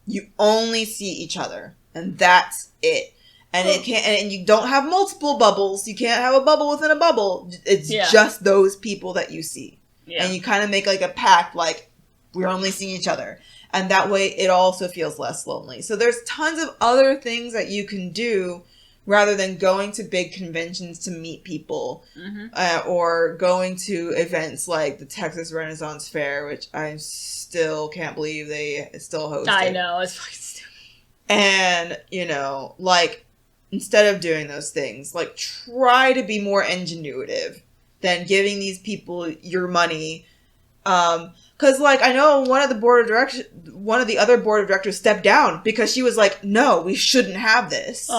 You only see each other. And that's it. And it can't, and you don't have multiple bubbles. You can't have a bubble within a bubble. It's just those people that you see. Yeah. And you kind of make like a pact, like, we're only seeing each other. And that way it also feels less lonely. So there's tons of other things that you can do rather than going to big conventions to meet people, or going to events like the Texas Renaissance Fair, which I still can't believe they still host it. I know, it's fucking stupid. And, you know, like, instead of doing those things, like, try to be more ingenuitive than giving these people your money. Because, like, I know one of the other board of directors stepped down because she was like, no, we shouldn't have this.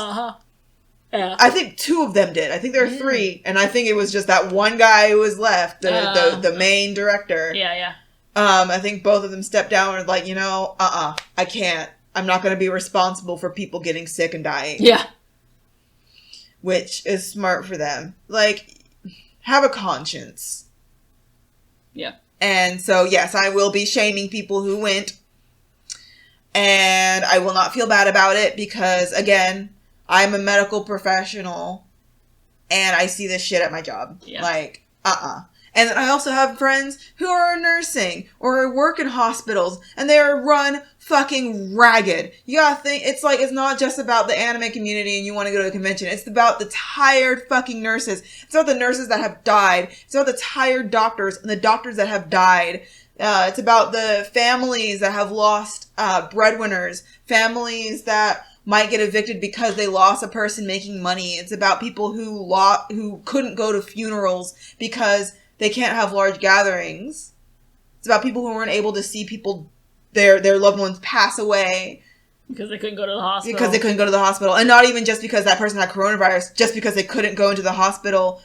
Yeah. I think 2 of them did. I think there were 3. And I think it was just that one guy who was left, the main director. Yeah. I think both of them stepped down and were like, you know, I can't. I'm not going to be responsible for people getting sick and dying. Yeah. Which is smart for them. Like, have a conscience. Yeah. And so, yes, I will be shaming people who went. And I will not feel bad about it because, again, I'm a medical professional and I see this shit at my job. Yeah. Like, And then I also have friends who are nursing or work in hospitals and they are run fucking ragged. You gotta think, it's like, it's not just about the anime community and you want to go to a convention. It's about the tired fucking nurses. It's about the nurses that have died. It's about the tired doctors and the doctors that have died. It's about the families that have lost breadwinners. Families that might get evicted because they lost a person making money. It's about people who couldn't go to funerals because they can't have large gatherings. It's about people who weren't able to see people, their loved ones pass away. Because they couldn't go to the hospital. And not even just because that person had coronavirus, just because they couldn't go into the hospital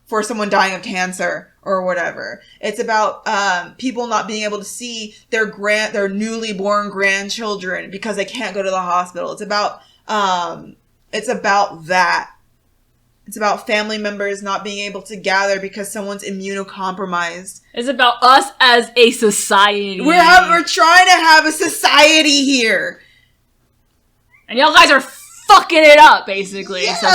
for someone dying of cancer or whatever. It's about people not being able to see their newly born grandchildren because they can't go to the hospital. It's about that. It's about family members not being able to gather because someone's immunocompromised. It's about us as a society. We're trying to have a society here. And y'all guys are fucking it up, basically. Yeah. So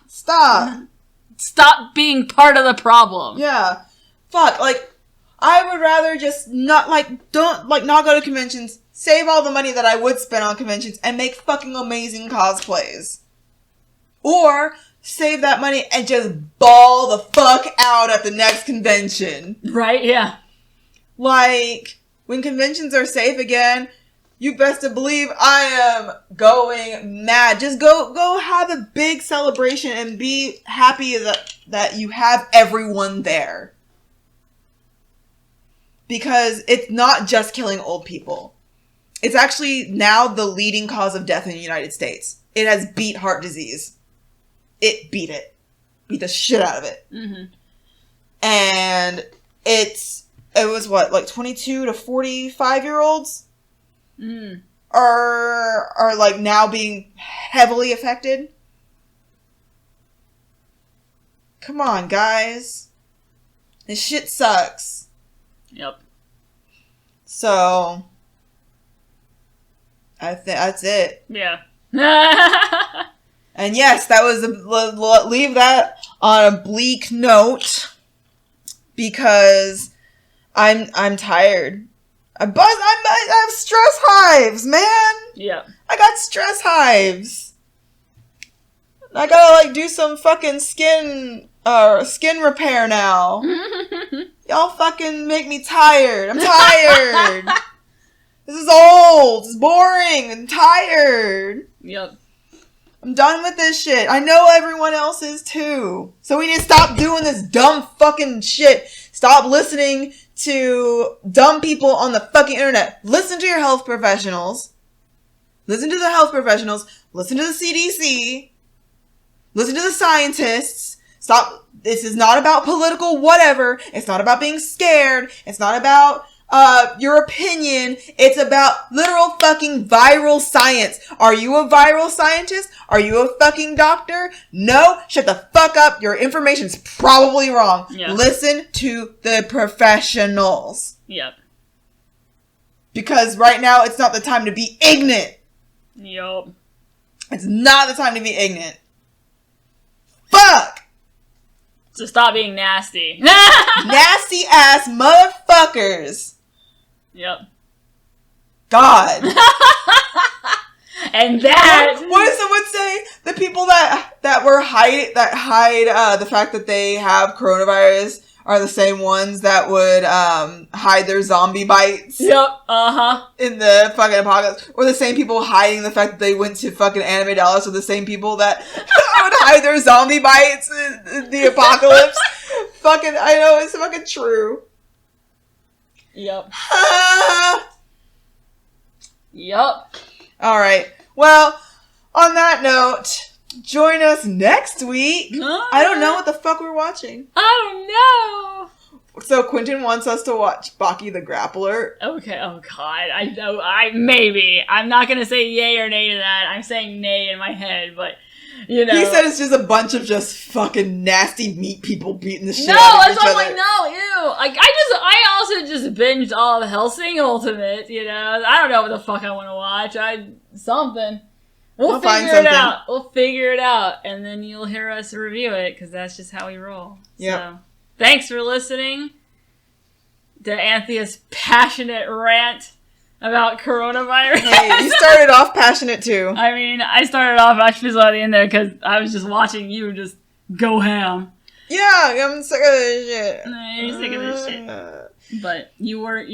stop. Stop being part of the problem. Yeah. Fuck, like, I would rather just not go to conventions, save all the money that I would spend on conventions, and make fucking amazing cosplays. Or save that money and just ball the fuck out at the next convention. Right, yeah. Like, when conventions are safe again, you best to believe I am going mad. Just go have a big celebration and be happy that you have everyone there. Because it's not just killing old people. It's actually now the leading cause of death in the United States. It has beat heart disease. It beat it. Beat the shit out of it. Mm-hmm. And it was what, like 22 to 45 year olds are like now being heavily affected. Come on, guys. This shit sucks. Yep. So I think that's it. Yeah. And yes, that was leave that on a bleak note because I'm tired. I have stress hives, man. Yeah. I got stress hives. I gotta do some fucking skin repair now. Y'all fucking make me tired. I'm tired. This is old. It's boring. I'm tired. Yep. I'm done with this shit. I know everyone else is too. So we need to stop doing this dumb fucking shit. Stop listening to dumb people on the fucking internet. Listen to your health professionals. Listen to the health professionals. Listen to the CDC. Listen to the scientists. Stop. This is not about political whatever. It's not about being scared. It's not about your opinion. It's about literal fucking viral science. Are you a viral scientist? Are you a fucking doctor? No? Shut the fuck up. Your information's probably wrong. Yeah. Listen to the professionals. Yep. Because right now, it's not the time to be ignorant. Yup. It's not the time to be ignorant. Fuck! So stop being nasty. Nasty ass motherfuckers. Yep. God. And that. What does someone say? The people that hide the fact that they have coronavirus are the same ones that would hide their zombie bites. Yep. Uh-huh. In the fucking apocalypse. Or the same people hiding the fact that they went to fucking AnimeDallas are the same people that would hide their zombie bites in the apocalypse. Fucking, I know, it's fucking true. Yep. Yep. Alright. Well, on that note, join us next week. I don't know what the fuck we're watching. I don't know. So Quentin wants us to watch Baki the Grappler. Okay, oh god, I know, maybe. I'm not gonna say yay or nay to that. I'm saying nay in my head, but, you know. He said it's just a bunch of just fucking nasty meat people beating the shit out of that's each what I'm other. like, no, ew. Like, I also just binged all of Hellsing Ultimate, you know. I don't know what the fuck I want to watch. Something. We'll figure it out. We'll figure it out, and then you'll hear us review it, because that's just how we roll. Yep. So, thanks for listening to Anthea's passionate rant about coronavirus. Hey, you started off passionate too. I mean, I started off, I fizzled at the end there, because I was just watching you just go ham. Yeah, I'm sick of this shit. No, you're sick of this shit. But you work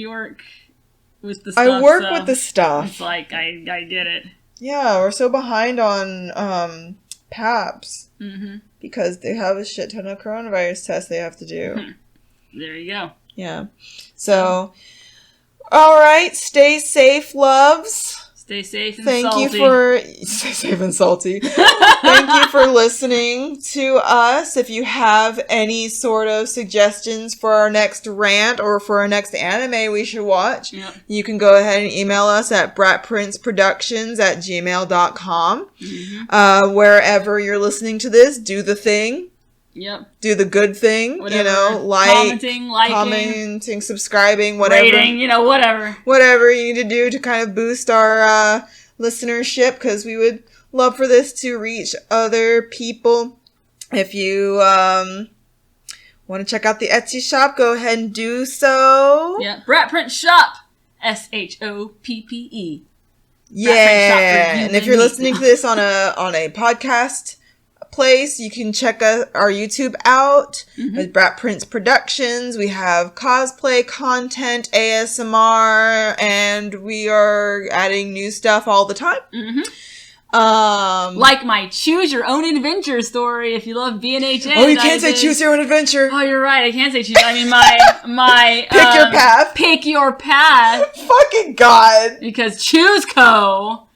with the stuff. I work with the stuff. It's like, I get it. Yeah, we're so behind on PAPs. Mm-hmm. Because they have a shit ton of coronavirus tests they have to do. There you go. Yeah. So, alright, stay safe, loves. Stay safe and Thank salty. you for... Stay safe and salty. Thank you for listening to us. If you have any sort of suggestions for our next rant or for our next anime we should watch, you can go ahead and email us at bratprinceproductions@gmail.com. Mm-hmm. Wherever you're listening to this, do the thing. Yep. Do the good thing, whatever. You know, commenting, subscribing, whatever. Rating, you know, whatever. Whatever you need to do to kind of boost our listenership, because we would love for this to reach other people. If you want to check out the Etsy shop, go ahead and do so. Yeah, Brat Print Shop. SHOPPE. Yeah, and if you're listening to this on a podcast place, you can check our YouTube out with Brat Prince Productions. We have cosplay content, ASMR, and we are adding new stuff all the time. Like my Choose Your Own Adventure story. If you love bnha. Oh, you can't say Choose Your Own Adventure. Oh, you're right. I can't say choose. I mean my Pick Your Path. Pick Your Path. Fucking God. Because Choose Co.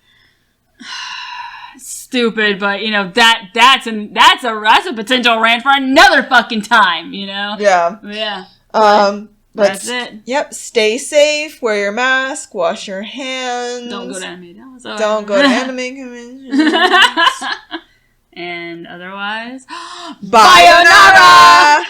Stupid, but you know that's a potential rant for another fucking time, you know. Yeah. That's it. Yep. Stay safe. Wear your mask. Wash your hands. Don't go to AnimeDallas. Don't go to anime conventions. And otherwise, Sayonara.